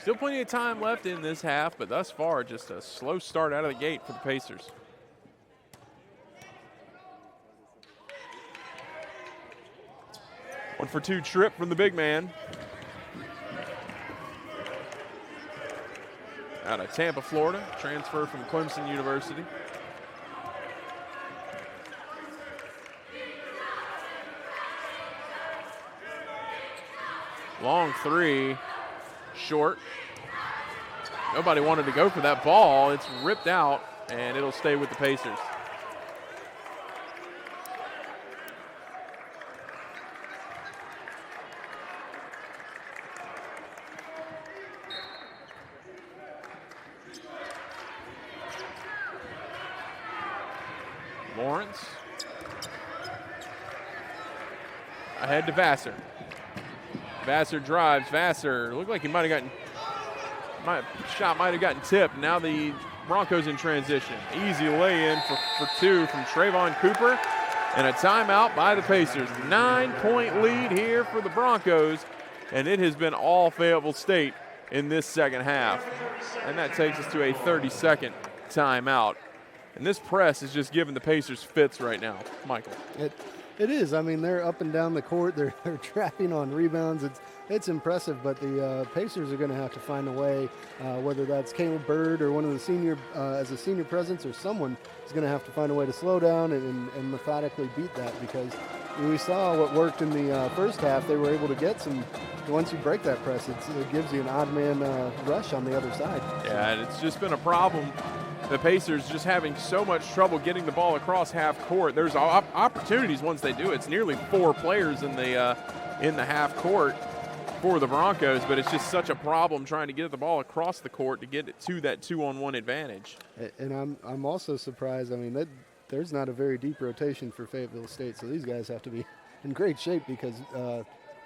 Still plenty of time left in this half, but thus far just a slow start out of the gate for the Pacers. One for 2 trip from the big man. Out of Tampa, Florida, transfer from Clemson University. Long 3, short. Nobody wanted to go for that ball. It's ripped out, and it'll stay with the Pacers. Lawrence. Ahead to Vassar. Vassar drives. Vassar looked like he might have gotten tipped. Now the Broncos in transition. Easy lay-in for 2 from Trayvon Cooper. And a timeout by the Pacers. 9-point lead here for the Broncos. And it has been all Fayetteville State in this second half. And that takes us to a 30-second timeout. And this press is just giving the Pacers fits right now, Michael. It is. I mean, they're up and down the court. They're trapping on rebounds. It's impressive, but the Pacers are going to have to find a way, whether that's Caleb Bird or one of the senior, as a senior presence, or someone is going to have to find a way to slow down and methodically beat that, because we saw what worked in the first half. They were able to get some. Once you break that press, it gives you an odd man rush on the other side. Yeah, and it's just been a problem the Pacers just having so much trouble getting the ball across half court. There's opportunities once they do it. It's nearly 4 players in the half court for the Broncos, but it's just such a problem trying to get the ball across the court to get it to that 2-on-1 advantage. And I'm also surprised. I mean, there's not a very deep rotation for Fayetteville State, so these guys have to be in great shape because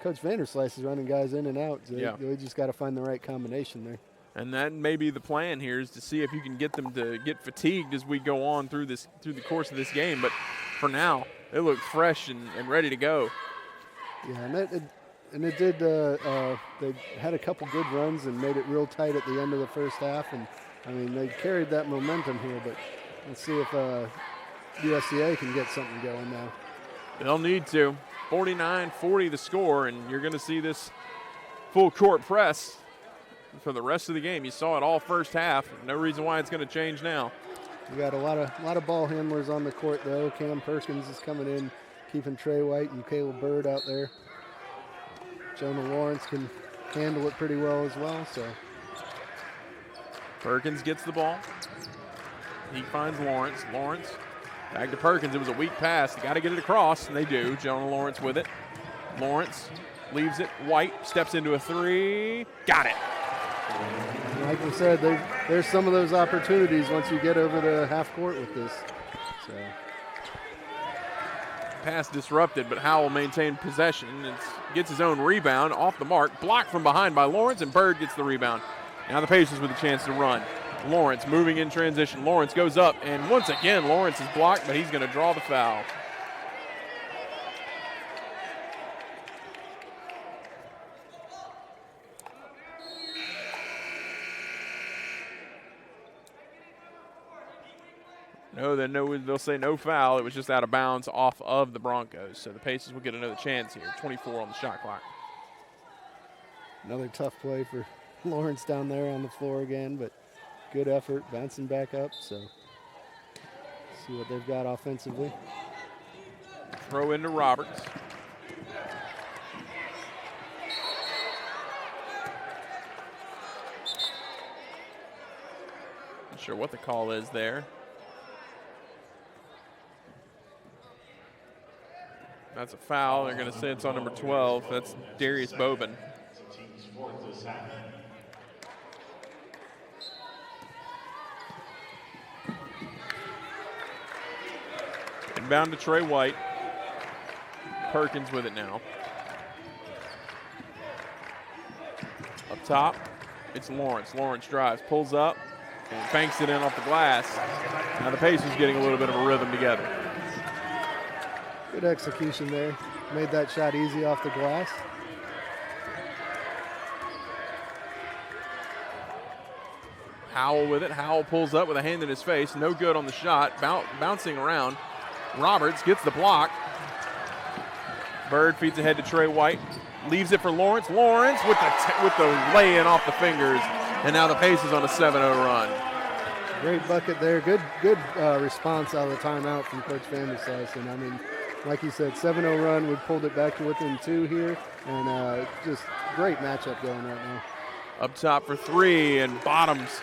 Coach Vanderslice is running guys in and out. So they just got to find the right combination there. And that may be the plan here, is to see if you can get them to get fatigued as we go on through the course of this game. But for now, they look fresh and ready to go. Yeah, and it did. They had a couple good runs and made it real tight at the end of the first half. And I mean, they carried that momentum here. But let's see if USCA can get something going now. They'll need to. 49-40 the score, and you're going to see this full court press for the rest of the game. You saw it all first half. No reason why it's going to change now. We got a lot of ball handlers on the court though. Cam Perkins is coming in, keeping Trey White and Caleb Bird out there. Jonah Lawrence can handle it pretty well as well. So Perkins gets the ball. He finds Lawrence. Lawrence back to Perkins. It was a weak pass. They got to get it across, and they do. Jonah Lawrence with it. Lawrence leaves it. White steps into a 3. Got it. Like we said, there's some of those opportunities once you get over the half court with this. So pass disrupted, but Howell maintained possession. Gets his own rebound off the mark. Blocked from behind by Lawrence, and Bird gets the rebound. Now the Pacers with a chance to run. Lawrence moving in transition. Lawrence goes up, and once again, Lawrence is blocked, but he's going to draw the foul. They'll say no foul. It was just out of bounds off of the Broncos. So the Pacers will get another chance here. 24 on the shot clock. Another tough play for Lawrence down there on the floor again, but good effort, bouncing back up. So see what they've got offensively. Throw into Roberts. Not sure what the call is there. That's a foul. They're going to say it's on number 12. That's Darius Bobin. Inbound to Trey White. Perkins with it now. Up top, it's Lawrence. Lawrence drives, pulls up, and banks it in off the glass. Now the Pacers getting a little bit of a rhythm together. Good execution there. Made that shot easy off the glass. Howell with it. Howell pulls up with a hand in his face. No good on the shot. Bouncing around. Roberts gets the block. Bird feeds ahead to Trey White. Leaves it for Lawrence. Lawrence with the lay-in off the fingers. And now the Pacers on a 7-0 run. Great bucket there. Good response out of the timeout from Coach Vanderslice. And I mean, like you said, 7-0 run. We pulled it back to within 2 here. And just great matchup going right now. Up top for 3 and bottoms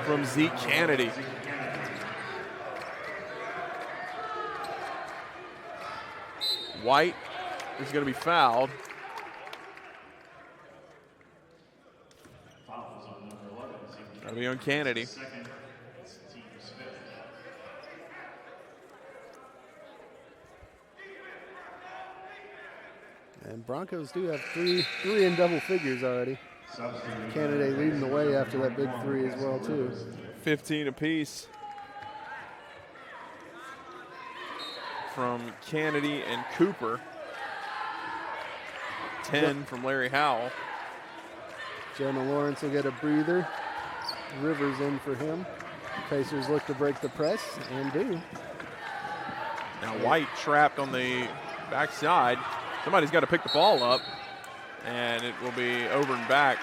from Zeke Kennedy. White is going to be fouled. That'll be on Kennedy. And Broncos do have three in double figures already. Kennedy leading the way after that big 3 as well, too. 15 apiece from Kennedy and Cooper. 10 from Larry Howell. Jonah Lawrence will get a breather. Rivers in for him. Pacers look to break the press and do. Now White trapped on the backside. Somebody's got to pick the ball up, and it will be over and back.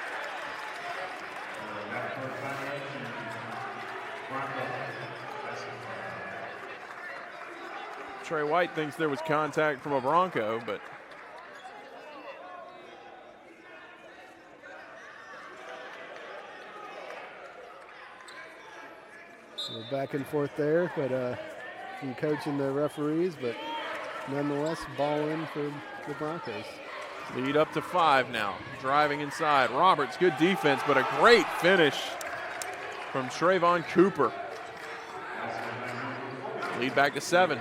Trey White thinks there was contact from a Bronco, but So back and forth there, but from coaching the referees, but nonetheless, ball in for the Broncos. Lead up to 5 now. Driving inside. Roberts, good defense, but a great finish from Trayvon Cooper. Lead back to 7.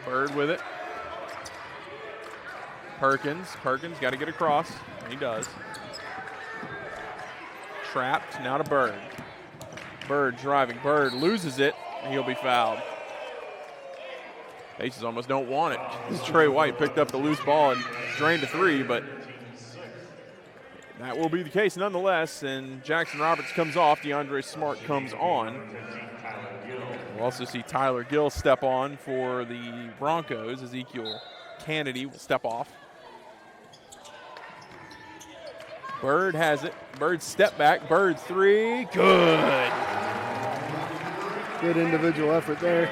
Bird with it. Perkins got to get across, and he does. Trapped, now to Bird. Bird driving, Bird loses it, and he'll be fouled. Aces almost don't want it. Trey White picked up the loose ball and drained a 3, but that will be the case nonetheless, and Jackson Roberts comes off, DeAndre Smart comes on. We'll also see Tyler Gill step on for the Broncos. Ezekiel Kennedy will step off. Bird has it. Bird step back. Bird 3. Good. Good individual effort there.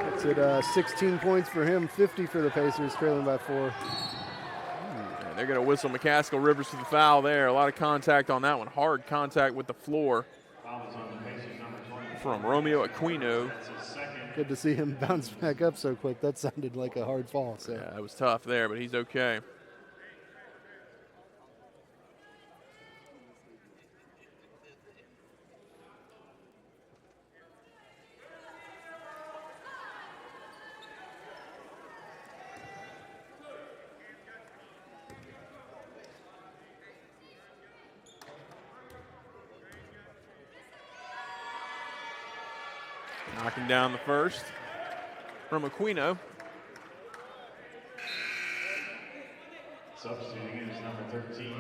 That's it. 16 points for him, 50 for the Pacers, trailing by 4. And they're going to whistle McCaskill Rivers for the foul there. A lot of contact on that one. Hard contact with the floor from Romeo Aquino. Good to see him bounce back up so quick. That sounded like a hard fall. So. Yeah, it was tough there, but he's okay. Knocking down the first from Aquino. Substituting in is number 13.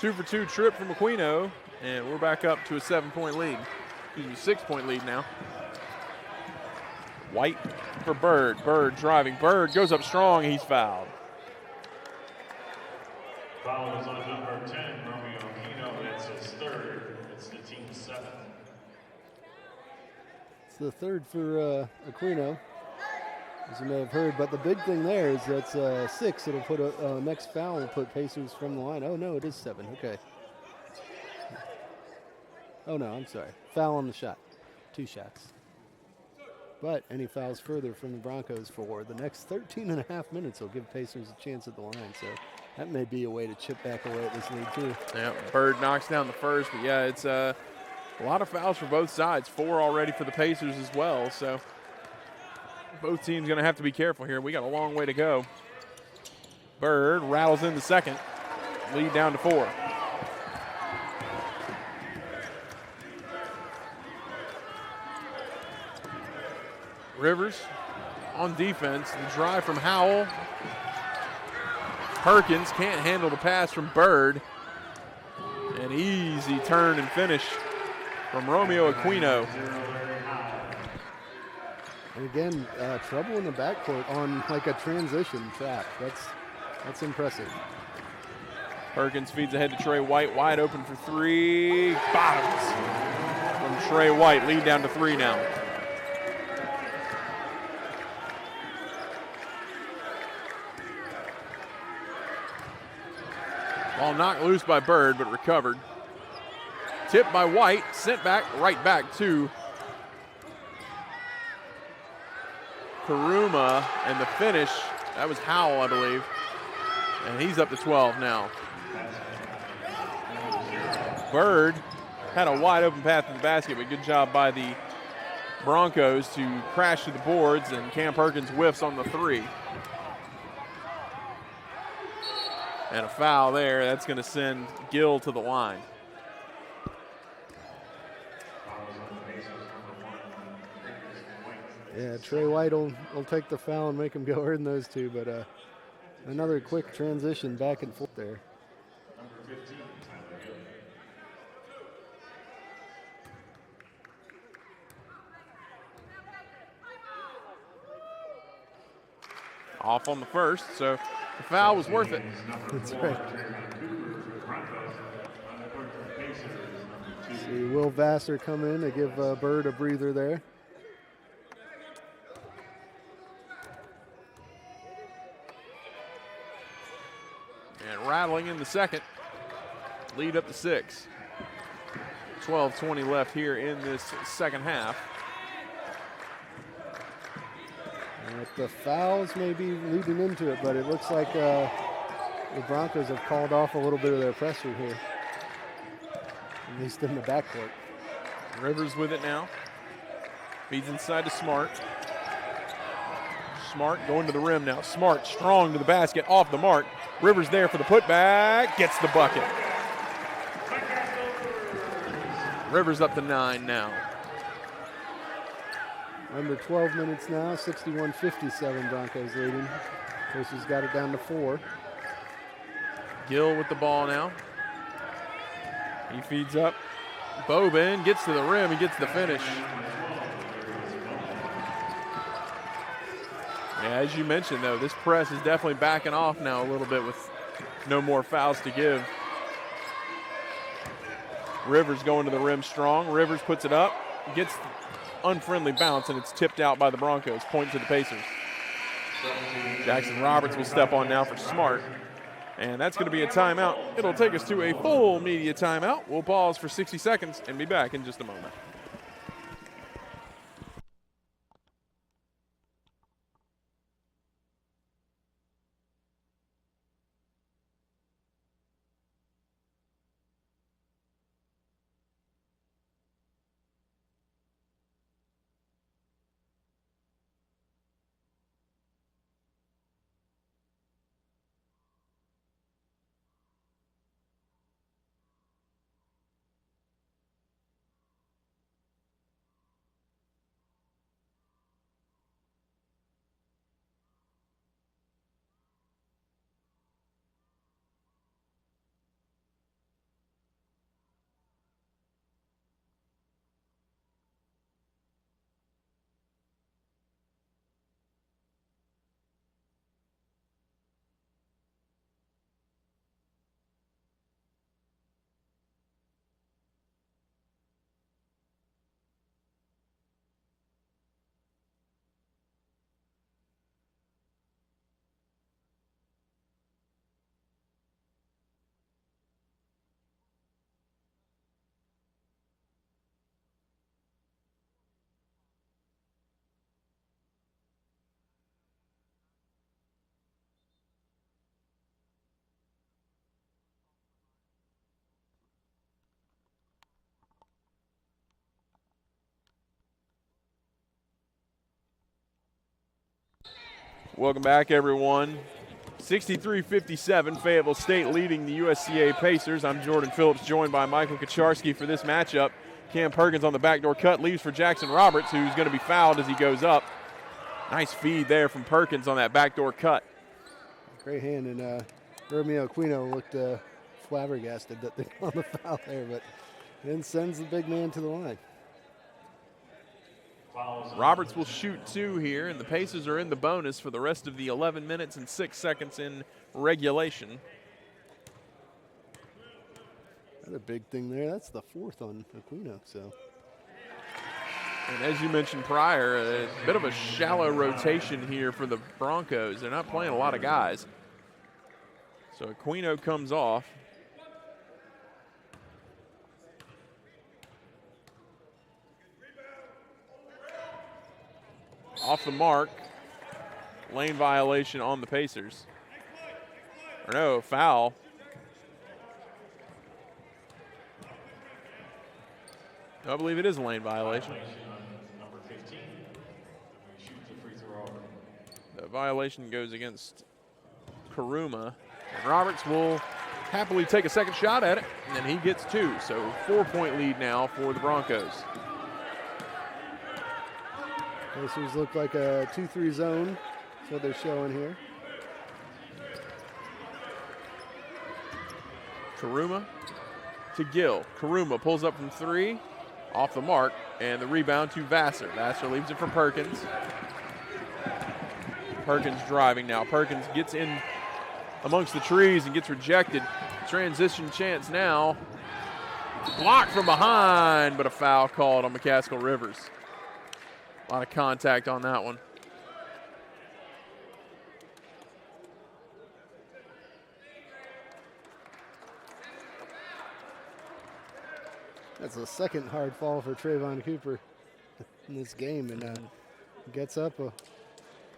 Two for 2 trip from Aquino, and we're back up to a 7-point lead. Excuse me, 6-point lead now. White for Bird. Bird driving. Bird goes up strong. He's fouled. Foul is on number 10, Romeo Aquino. That's his 3rd. It's the team's 7th. It's the 3rd for Aquino, as you may have heard. But the big thing there is that's 6. It'll put a next foul will put Pacers from the line. Oh no, it is 7. Okay. Oh no, I'm sorry. Foul on the shot. 2 shots. But any fouls further from the Broncos for the next 13 and a half minutes will give Pacers a chance at the line. So that may be a way to chip back away at this lead too. Yeah, Bird knocks down the first, but yeah, it's a lot of fouls for both sides. 4 already for the Pacers as well. So both teams going to have to be careful here. We got a long way to go. Bird rattles in the second. Lead down to 4. Rivers on defense. The drive from Howell. Perkins can't handle the pass from Bird. An easy turn and finish from Romeo Aquino. And again, trouble in the backcourt on like a transition trap. That's impressive. Perkins feeds ahead to Trey White. Wide open for 3. Bottoms from Trey White. Lead down to 3 now. Ball knocked loose by Bird, but recovered. Tipped by White, sent back, right back to Karuma, and the finish, that was Howell, I believe. And he's up to 12 now. Bird had a wide open path to the basket, but good job by the Broncos to crash to the boards, and Cam Perkins whiffs on the 3. And a foul there. That's going to send Gill to the line. Yeah, Trey White will take the foul and make him go earn those 2, but another quick transition back and forth there. Number 15, Tyler Gill. Off on the first, so the foul was worth it. That's right. See Will Vassar come in to give Bird a breather there. And rattling in the second. Lead up to 6. 12:20 left here in this second half. The fouls may be leading into it, but it looks like the Broncos have called off a little bit of their pressure here, at least in the backcourt. Rivers with it now. Feeds inside to Smart. Smart going to the rim now. Smart strong to the basket, off the mark. Rivers there for the putback, gets the bucket. Rivers up to 9 now. Under 12 minutes now, 61-57 Broncos leading. Pacers got it down to 4. Gill with the ball now. He feeds up. Bobin gets to the rim, he gets the finish. Yeah, as you mentioned though, this press is definitely backing off now a little bit with no more fouls to give. Rivers going to the rim strong. Rivers puts it up, gets unfriendly bounce, and it's tipped out by the Broncos. Point to the Pacers. Jackson Roberts will step on now for Smart. And that's going to be a timeout. It'll take us to a full media timeout. We'll pause for 60 seconds and be back in just a moment. Welcome back, everyone. 63-57, Fayetteville State leading the USCA Pacers. I'm Jordan Phillips, joined by Michael Kacharski for this matchup. Cam Perkins on the backdoor cut, leaves for Jackson Roberts, who's going to be fouled as he goes up. Nice feed there from Perkins on that backdoor cut. Great hand, and Romeo Aquino looked flabbergasted that they called the foul there, but then sends the big man to the line. Roberts will shoot 2 here, and the Pacers are in the bonus for the rest of the 11 minutes and 6 seconds in regulation. That's a big thing there. That's the 4th on Aquino. So. And as you mentioned prior, a bit of a shallow rotation here for the Broncos. They're not playing a lot of guys. So Aquino comes off. Off the mark, lane violation on the Pacers. Or no, foul. No, I believe it is a lane violation. Number 15. Shoot the free throw. The violation goes against Karuma. And Roberts will happily take a second shot at it, and he gets 2. So 4-point lead now for the Broncos. Pacers look like a 2-3 zone. That's what they're showing here. Karuma to Gill. Karuma pulls up from 3, off the mark, and the rebound to Vassar. Vassar leaves it for Perkins. Perkins driving now. Perkins gets in amongst the trees and gets rejected. Transition chance now. Blocked from behind, but a foul called on McCaskill Rivers. A lot of contact on that one. That's the second hard fall for Trayvon Cooper in this game, and gets up a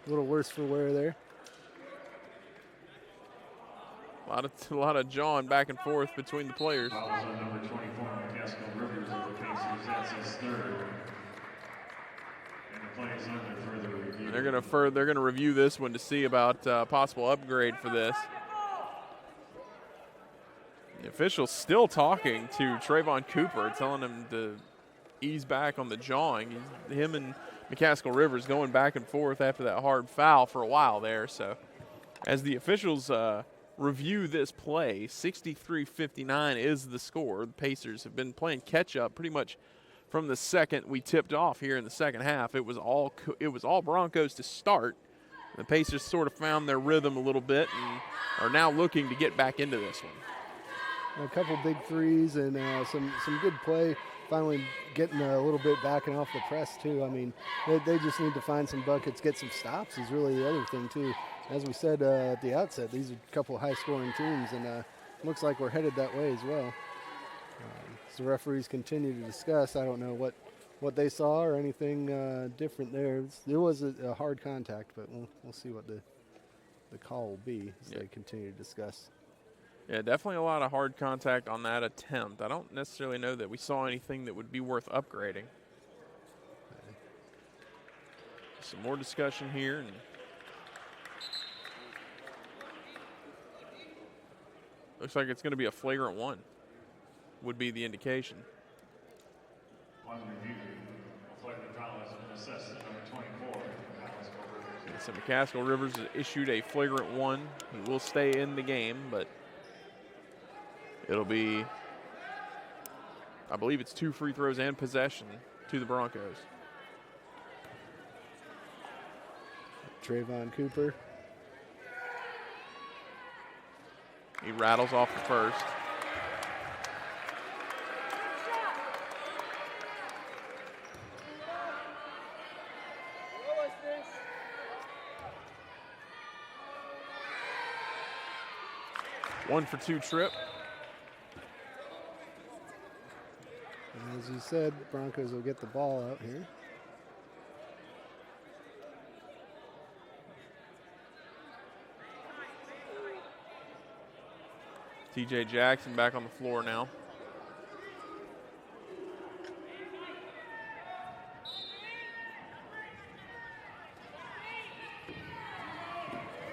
little worse for wear there. A lot of jawing back and forth between the players. Fouls on number 24, McCaskill Rivers of the Pacers. That's his third. And the play is under further review. They're gonna review this one to see about possible upgrade for this. The official's still talking to Trayvon Cooper, telling him to ease back on the jawing. Him and McCaskill Rivers going back and forth after that hard foul for a while there. So as the officials review this play, 63-59 is the score. The Pacers have been playing catch-up pretty much from the second we tipped off here in the second half. It was all Broncos to start. The Pacers sort of found their rhythm a little bit and are now looking to get back into this one. A couple big threes and some good play. Finally getting a little bit backing off the press, too. I mean, they just need to find some buckets, get some stops is really the other thing, too. As we said at the outset, these are a couple high-scoring teams, and looks like we're headed that way as well. As the referees continue to discuss, I don't know what they saw or anything different there. There was a hard contact, but we'll see what the call will be as they continue to discuss. Yeah, definitely a lot of hard contact on that attempt. I don't necessarily know that we saw anything that would be worth upgrading. Some more discussion here. And looks like it's going to be a flagrant one, would be the indication. On review, a flagrant foul has been assessed at number 24. So McCaskill Rivers has issued a flagrant one. He will stay in the game, but it'll be, I believe it's 2 free throws and possession to the Broncos. Trayvon Cooper. He rattles off the first. One for 2 trip. And as you said, Broncos will get the ball out here. TJ Jackson back on the floor now.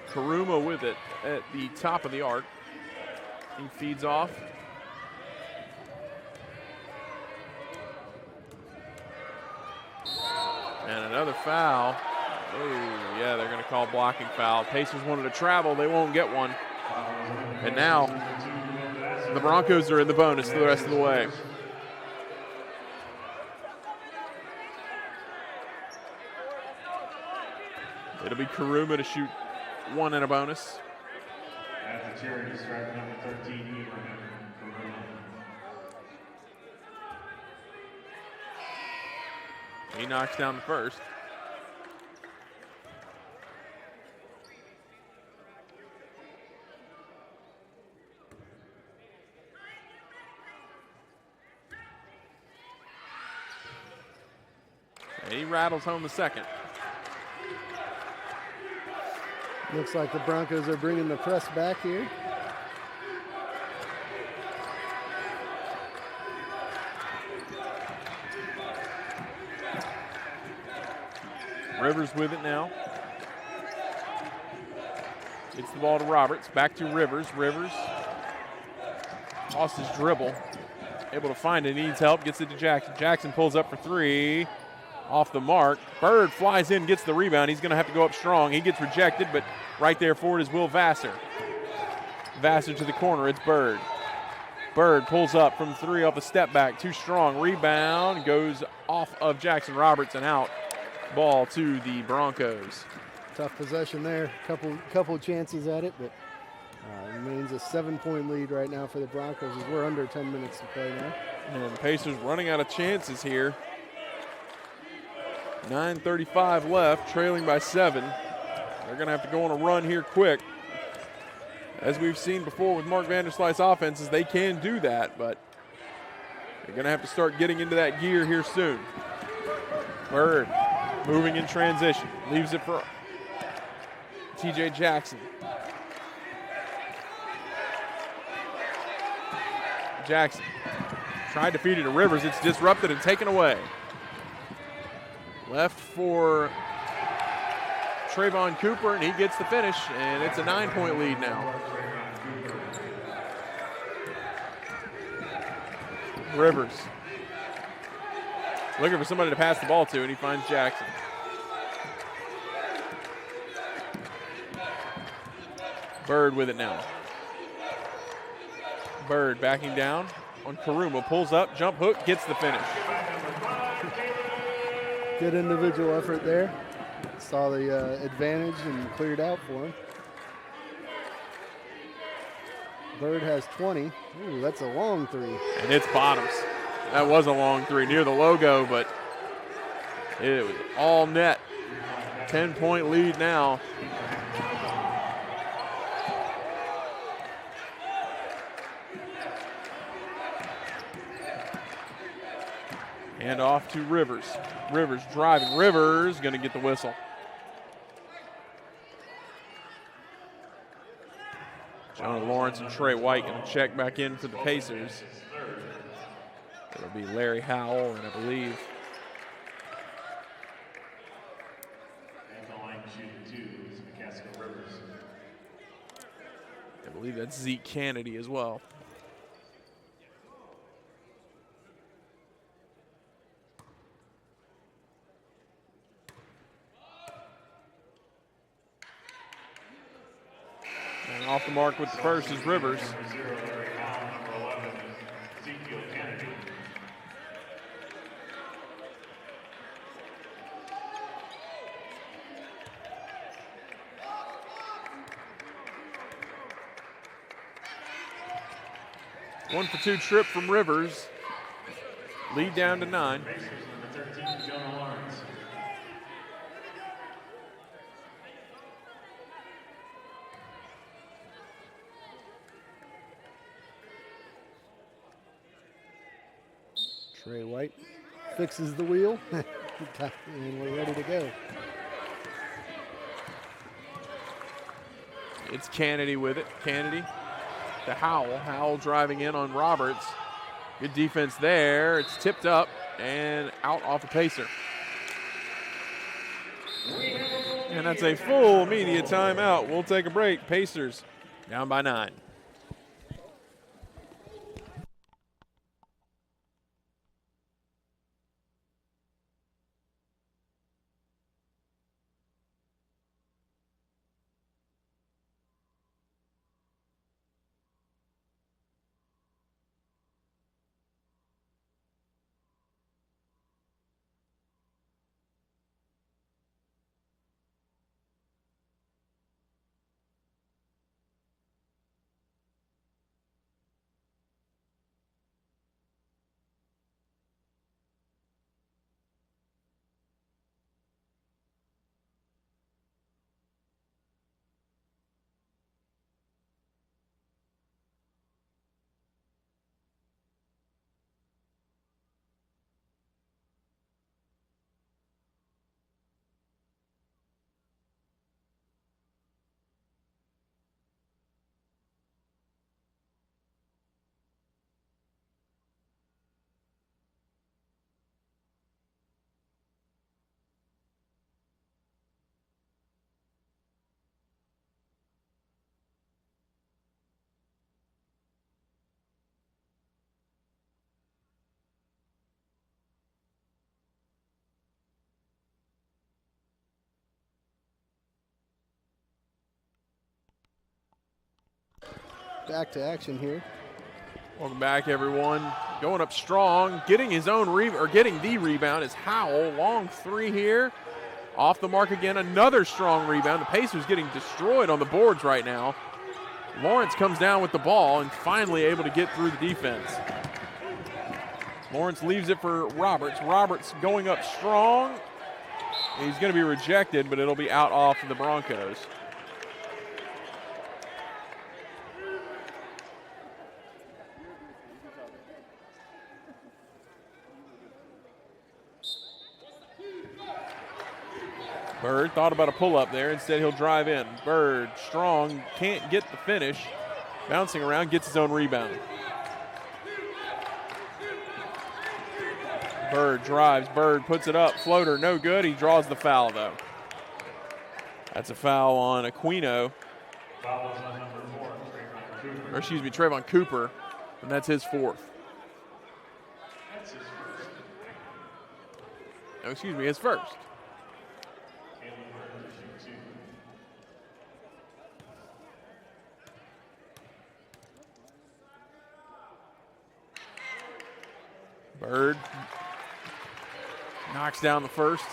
Karuma with it at the top of the arc. He feeds off. And another foul. Oh, yeah, they're going to call blocking foul. Pacers wanted to travel. They won't get one. And now the Broncos are in the bonus the rest of the way. It'll be Karuma to shoot one in a bonus. At the charity stripe, number 13, Ibrahim Karuma. He knocks down the first. And he rattles home the second. Looks like the Broncos are bringing the press back here. Rivers with it now. Gets the ball to Roberts. Back to Rivers. Rivers lost his dribble. Able to find it. Needs help. Gets it to Jackson. Jackson pulls up for 3. Off the mark. Bird flies in, gets the rebound. He's going to have to go up strong. He gets rejected, but right there for it is Will Vassar. Vassar to the corner. It's Bird. Bird pulls up from 3 off a step back. Too strong. Rebound goes off of Jackson Roberts and out. Ball to the Broncos. Tough possession there. Couple chances at it, but Remains a 7-point lead right now for the Broncos as we're under 10 minutes to play now. And the Pacers running out of chances here. 9:35 left, trailing by 7. They're going to have to go on a run here quick. As we've seen before with Mark Vandersly's offenses, they can do that, but they're going to have to start getting into that gear here soon. Bird moving in transition, leaves it for T.J. Jackson. Jackson tried to feed it to Rivers. It's disrupted and taken away. Left for Trayvon Cooper, and he gets the finish, and it's a 9-point lead now. Rivers looking for somebody to pass the ball to, and he finds Jackson. Bird with it now. Bird backing down on Karuma, pulls up, jump hook, gets the finish. Good individual effort there. Saw the advantage and cleared out for him. Bird has 20. Ooh, that's a long three. And it's bottoms. That was a long three near the logo, but it was all net. 10-point lead now. And off to Rivers. Rivers driving. Rivers going to get the whistle. Jonah Lawrence and Trey White going to check back in for the Pacers. It'll be Larry Howell, and I believe that's Zeke Kennedy as well. And off the mark with the first is Rivers. One for two trip from Rivers. Lead down to 9. Trey White fixes the wheel, and we're ready to go. It's Kennedy with it. Kennedy to Howell. Howell driving in on Roberts. Good defense there. It's tipped up and out off a Pacer. And that's a full media timeout. We'll take a break. Pacers down by 9. Back to action here. Welcome back, everyone. Going up strong, getting his own getting the rebound is Howell. Long three here. Off the mark again, another strong rebound. The Pacers getting destroyed on the boards right now. Lawrence comes down with the ball and finally able to get through the defense. Lawrence leaves it for Roberts. Roberts going up strong. He's going to be rejected, but it'll be out off of the Broncos. Bird thought about a pull-up there. Instead, he'll drive in. Bird, strong, can't get the finish. Bouncing around, gets his own rebound. Bird drives. Bird puts it up. Floater, no good. He draws the foul, though. That's a foul on Aquino. Or excuse me, Trayvon Cooper. And that's his fourth. No, excuse me, his first. Bird knocks down the first.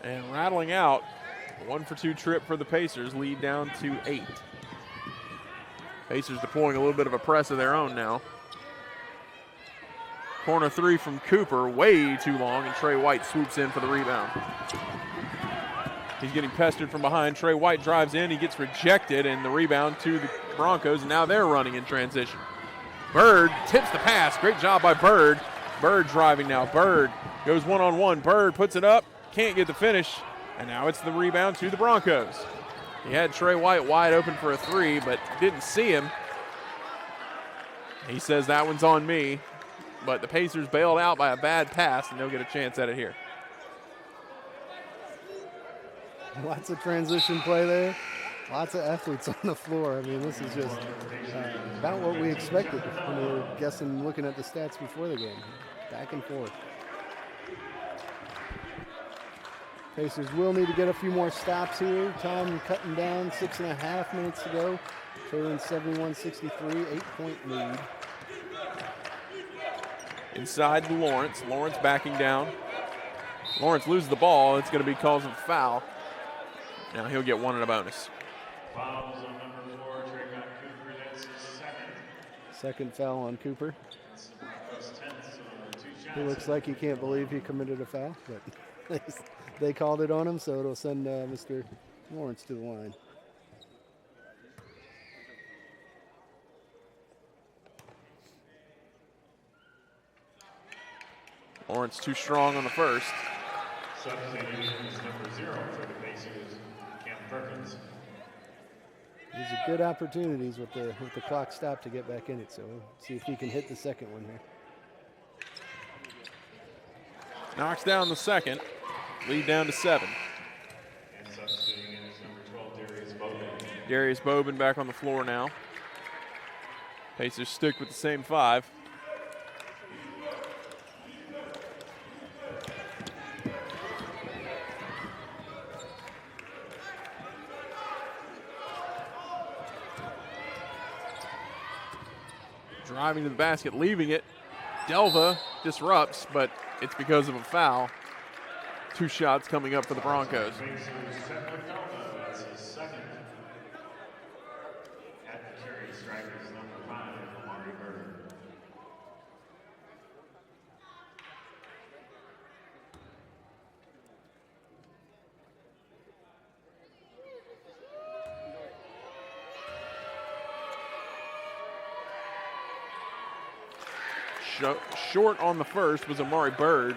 And rattling out, 1-for-2 trip for the Pacers, lead down to 8. Pacers deploying a little bit of a press of their own now. Corner three from Cooper, way too long, and Trey White swoops in for the rebound. He's getting pestered from behind. Trey White drives in. He gets rejected, and the rebound to the Broncos, and now they're running in transition. Bird tips the pass. Great job by Bird. Bird driving now. Bird goes one-on-one. Bird puts it up. Can't get the finish, and now it's the rebound to the Broncos. He had Trey White wide open for a three, but didn't see him. He says that one's on me, but the Pacers bailed out by a bad pass, and they'll get a chance at it here. Lots of transition play there. Lots of athletes on the floor. I mean, this is just about what we expected when we were guessing, looking at the stats before the game. Back and forth. Pacers will need to get a few more stops here. Time cutting down, 6.5 minutes to go. Trailing 71-63, 8-point lead. Inside to Lawrence. Lawrence backing down. Lawrence loses the ball. It's going to be called a foul. Now he'll get one and a bonus. Fouls on number 4, Trayvon Cooper. That's his second. Second foul on Cooper. He looks like he can't believe he committed a foul, but they called it on him, so it'll send Mr. Lawrence to the line. Lawrence too strong on the first. Substituting is number 0 for the Pacers, Cam Perkins. These are good opportunities with the clock stopped to get back in it, so we'll see if he can hit the second one here. Knocks down the second. Lead down to 7. And substituting is number 12, Darius Bowman. Darius Bowman back on the floor now. Pacers stick with the same 5. Driving to the basket, leaving it. Delva disrupts, but it's because of a foul. 2 shots coming up for the Broncos. That's his second. At the carry strikers, number 5, Amari Bird. Short on the first was Amari Bird.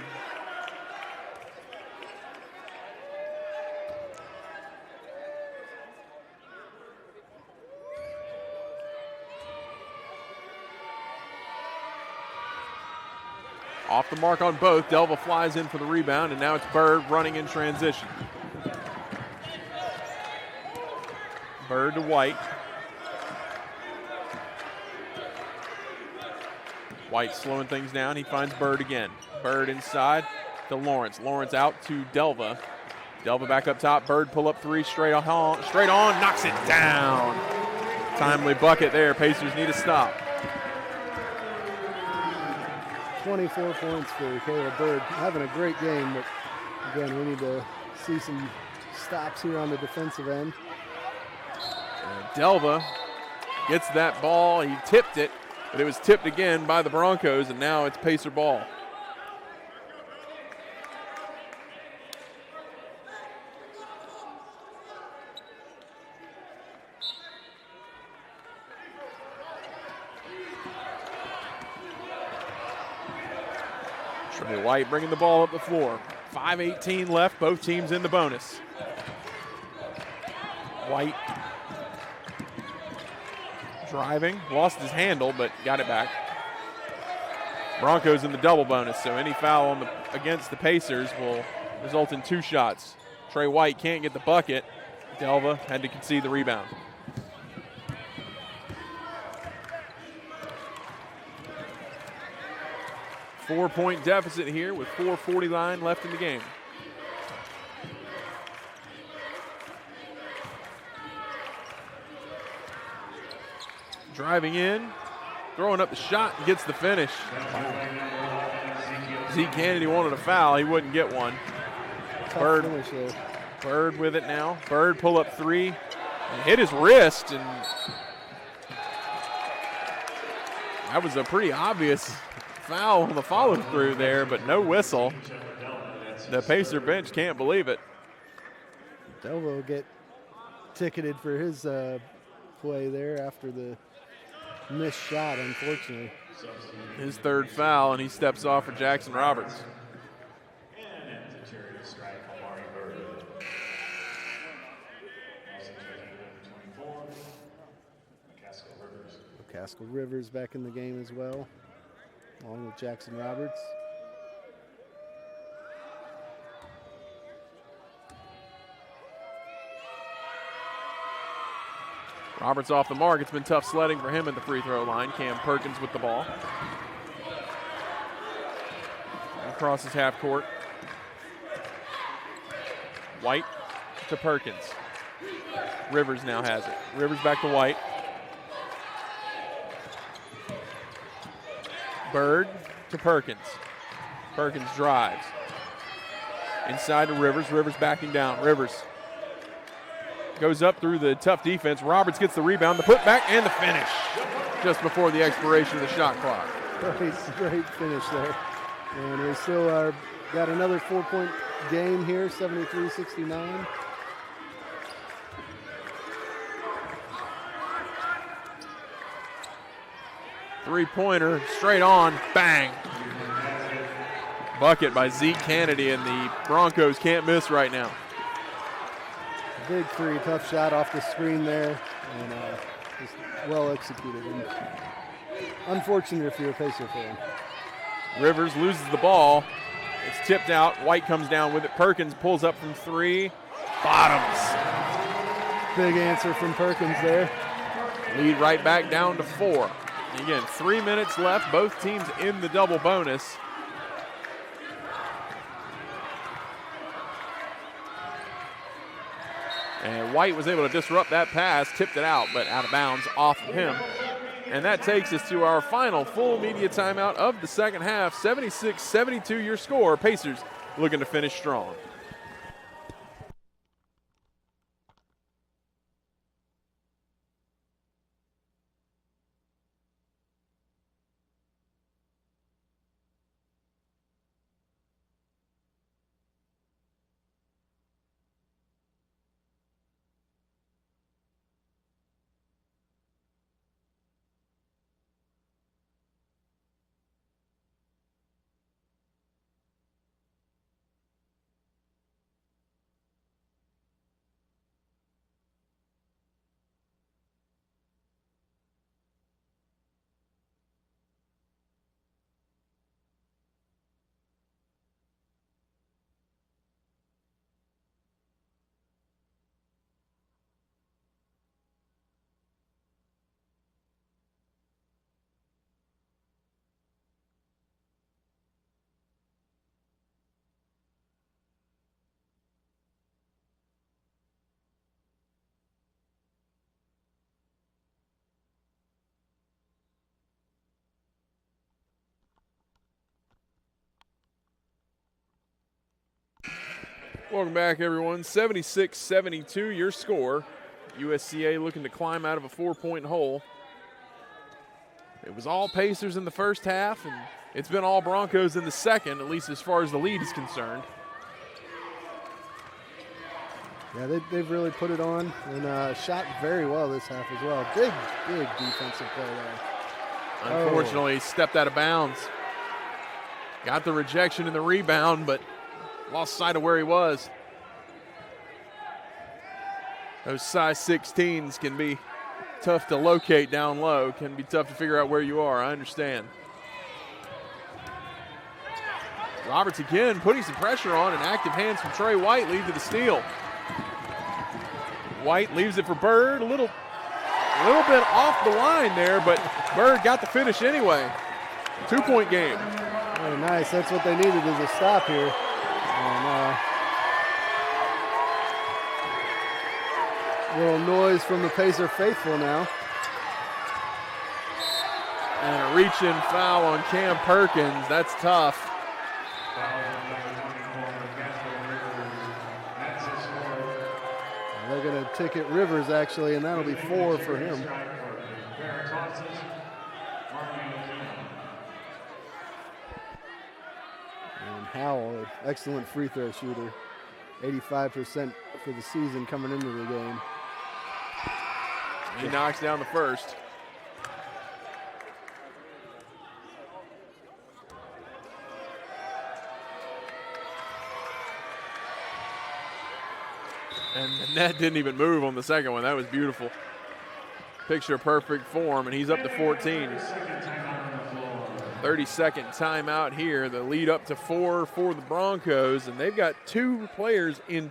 Off the mark on both. Delva flies in for the rebound, and now it's Bird running in transition. Bird to White. White slowing things down. He finds Bird again. Bird inside to Lawrence. Lawrence out to Delva. Delva back up top. Bird pull up 3 straight on, knocks it down. Timely bucket there. Pacers need a stop. 24 points for Caleb Bird. Having a great game, but again, we need to see some stops here on the defensive end. And Delva gets that ball. He tipped it, but it was tipped again by the Broncos, and now it's Pacer ball. Trey White bringing the ball up the floor. 5:18 left, both teams in the bonus. White driving, lost his handle, but got it back. Broncos in the double bonus, so any foul against the Pacers will result in 2 shots. Trey White can't get the bucket. Delva had to concede the rebound. Four-point deficit here with 4:49 left in the game. Driving in, throwing up the shot, and gets the finish. Zeke Kennedy wanted a foul. He wouldn't get one. Bird with it now. Bird pull up 3 and hit his wrist, and that was a pretty obvious foul on the follow through there, but no whistle. The Pacer bench can't believe it. Delva will get ticketed for his play there after the missed shot, unfortunately. His 3rd foul, and he steps off for Jackson Roberts. And at the charity strike, Amari Bird. Also checking in 24, McCaskill Rivers. McCaskill Rivers back in the game as well, along with Jackson Roberts. Roberts off the mark. It's been tough sledding for him at the free throw line. Cam Perkins with the ball. Across his half court. White to Perkins. Rivers now has it. Rivers back to White. Bird to Perkins. Perkins drives. Inside to Rivers. Rivers backing down. Rivers goes up through the tough defense. Roberts gets the rebound, the putback, and the finish just before the expiration of the shot clock. Great finish there. And we still got another 4-point game here, 73-69. Three-pointer, straight on, bang. Bucket by Zeke Kennedy, and the Broncos can't miss right now. Big 3, tough shot off the screen there, and just well executed. And unfortunate if you're a Pacer fan. Rivers loses the ball. It's tipped out. White comes down with it. Perkins pulls up from 3. Bottoms. Big answer from Perkins there. Lead right back down to 4. And again, 3 minutes left. Both teams in the double bonus. And White was able to disrupt that pass, tipped it out, but out of bounds off of him. And that takes us to our final full media timeout of the second half. 76-72 your score. Pacers looking to finish strong. Welcome back, everyone. 76-72, your score. USCA looking to climb out of a 4-point hole. It was all Pacers in the first half, and it's been all Broncos in the second, at least as far as the lead is concerned. Yeah, they've really put it on and shot very well this half as well. Big defensive play there. Unfortunately, stepped out of bounds. Got the rejection and the rebound, but lost sight of where he was. Those size 16s can be tough to locate down low, can be tough to figure out where you are. I understand. Roberts again putting some pressure on, and active hands from Trey White lead to the steal. White leaves it for Bird, a little bit off the line there, but Bird got the finish anyway. 2-point game. Very nice. That's what they needed is a stop here. And little noise from the Pacer faithful now. And a reach-in foul on Cam Perkins. That's tough. They're going to ticket Rivers, actually, and that'll be 4 for him. And Howell, excellent free throw shooter. 85% for the season coming into the game. He knocks down the first. And the net didn't even move on the second one. That was beautiful. Picture perfect form, and he's up to 14. 30-second timeout here. The lead up to 4 for the Broncos, and they've got 2 players in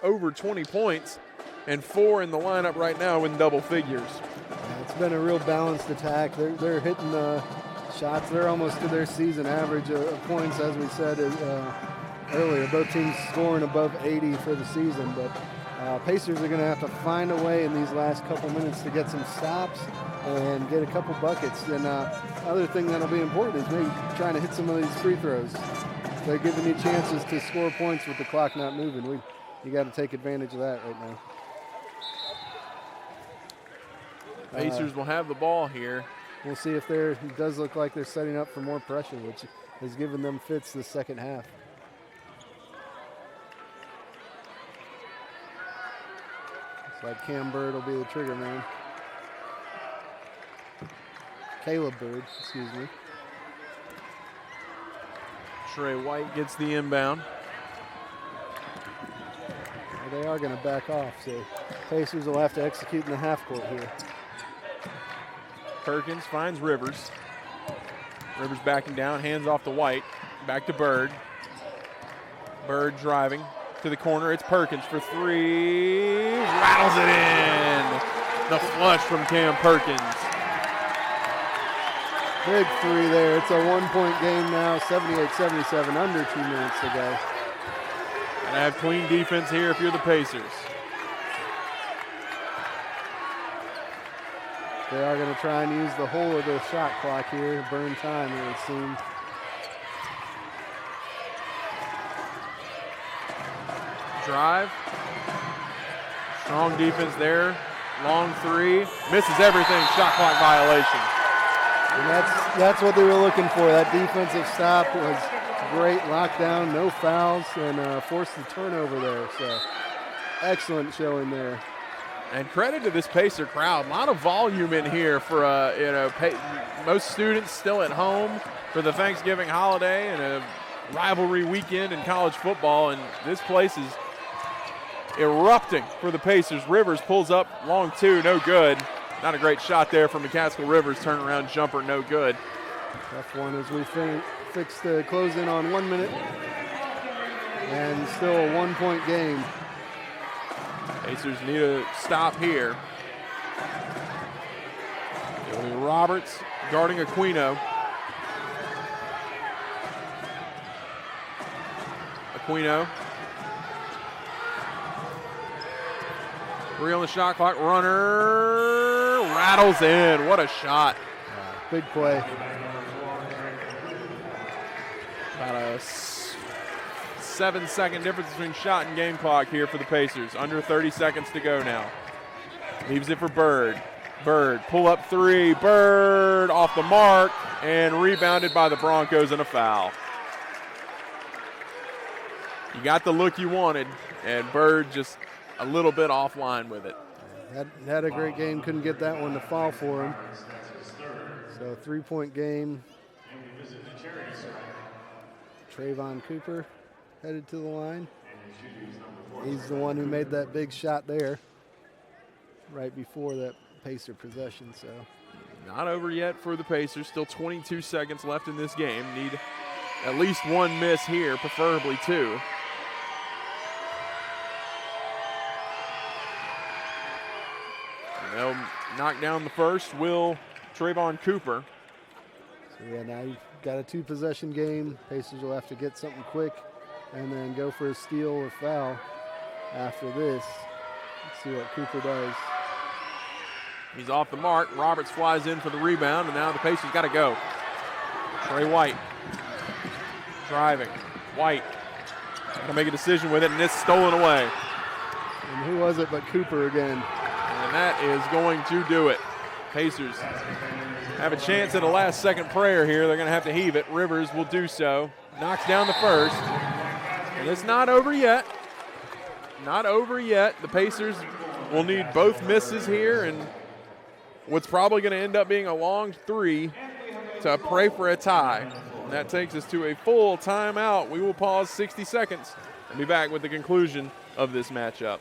over 20 points and 4 in the lineup right now in double figures. It's been a real balanced attack. They're hitting shots. They're almost to their season average of points, as we said earlier. Both teams scoring above 80 for the season, but Pacers are going to have to find a way in these last couple minutes to get some stops and get a couple buckets. And other thing that'll be important is maybe trying to hit some of these free throws. They're giving you chances to score points with the clock not moving. You got to take advantage of that right now. Pacers will have the ball here. We'll see if it does look like they're setting up for more pressure, which has given them fits the second half. Looks like Cam Bird will be the trigger man. Caleb Bird, excuse me. Trey White gets the inbound. Well, they are going to back off, so Pacers will have to execute in the half court here. Perkins finds Rivers. Rivers backing down, hands off to White. Back to Bird. Bird driving to the corner. It's Perkins for 3. Rattles it in. The flush from Cam Perkins. Big 3 there. It's a 1-point game now, 78-77, under 2 minutes to go. And I have clean defense here if you're the Pacers. They are going to try and use the whole of the shot clock here, burn time, it would seem. Drive. Strong defense there. Long 3. Misses everything. Shot clock violation. And that's what they were looking for. That defensive stop was great. Lockdown, no fouls, and forced the turnover there. So excellent showing there. And credit to this Pacer crowd. A lot of volume in here for most students still at home for the Thanksgiving holiday and a rivalry weekend in college football. And this place is erupting for the Pacers. Rivers pulls up long 2, no good. Not a great shot there from McCaskill Rivers. Turnaround jumper, no good. Tough one as we fix the close in on 1 minute. And still a 1-point game. Pacers need a stop here. It'll be Roberts guarding Aquino. Aquino. 3 on the shot clock. Runner rattles in. What a shot. Big play. About a 7-second difference between shot and game clock here for the Pacers. Under 30 seconds to go now. Leaves it for Bird. Bird, pull up three. Bird off the mark and rebounded by the Broncos and a foul. You got the look you wanted, and Bird just a little bit offline with it. Had a great game, couldn't get that one to fall for him. So 3-point game. Trayvon Cooper headed to the line. He's the one who made that big shot there right before that Pacer possession. So not over yet for the Pacers. Still 22 seconds left in this game. Need at least one miss here, preferably two. They'll knock down the first. Will Trayvon Cooper. So yeah, now you've got a 2-possession game. Pacers will have to get something quick and then go for a steal or foul after this. Let's see what Cooper does. He's off the mark. Roberts flies in for the rebound, and now the Pacers got to go. Trey White driving. White got to make a decision with it, and it's stolen away. And who was it but Cooper again? And that is going to do it. Pacers have a chance at a last-second prayer here. They're going to have to heave it. Rivers will do so. Knocks down the first. And it's not over yet. Not over yet. The Pacers will need both misses here, and what's probably going to end up being a long three to pray for a tie. And that takes us to a full timeout. We will pause 60 seconds and be back with the conclusion of this matchup.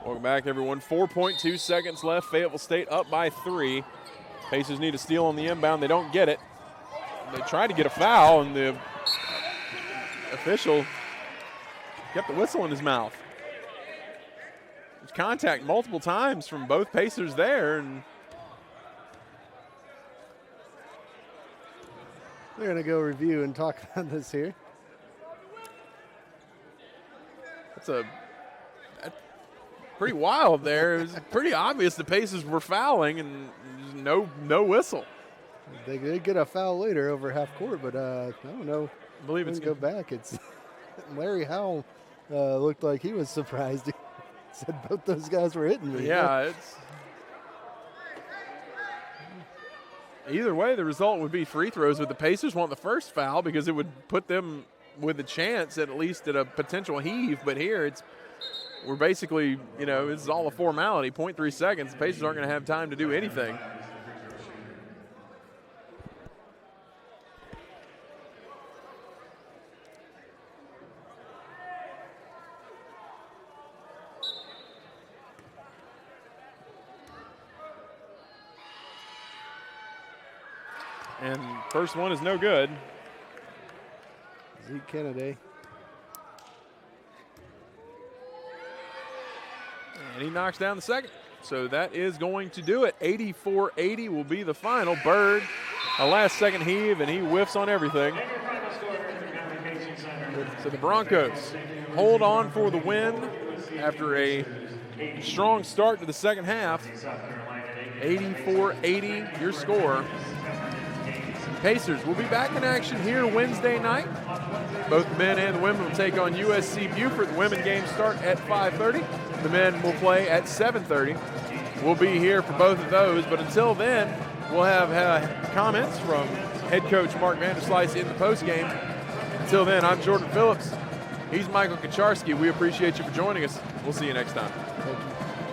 Welcome back, everyone. 4.2 seconds left. Fayetteville State up by 3. Pacers need a steal on the inbound. They don't get it. They tried to get a foul, and the official kept the whistle in his mouth. There's contact multiple times from both Pacers there, and they're going to go review and talk about this here. that's pretty wild there. It was pretty obvious the Pacers were fouling, and no whistle. They did get a foul later over half court, but I don't know. I believe it's go back. It's Larry Howell looked like he was surprised. He said both those guys were hitting me. Yeah, it's either way. The result would be free throws. But the Pacers want the first foul because it would put them with a chance at least at a potential heave. But here we're basically, this is all a formality. 0.3 seconds. The Pacers aren't going to have time to do anything. And first one is no good. Zeke Kennedy. And he knocks down the second. So that is going to do it. 84-80 will be the final. Bird, a last-second heave, and he whiffs on everything. So the Broncos hold on for the win. after a strong start to the second half. 84-80, your score. Pacers will be back in action here Wednesday night. Both the men and the women will take on USC Beaufort. The women games start at 5:30. The men will play at 7:30. We'll be here for both of those, but until then, we'll have comments from head coach Mark Vanderslice in the postgame. Until then, I'm Jordan Phillips. He's Michael Kacharski. We appreciate you for joining us. We'll see you next time. Thank you.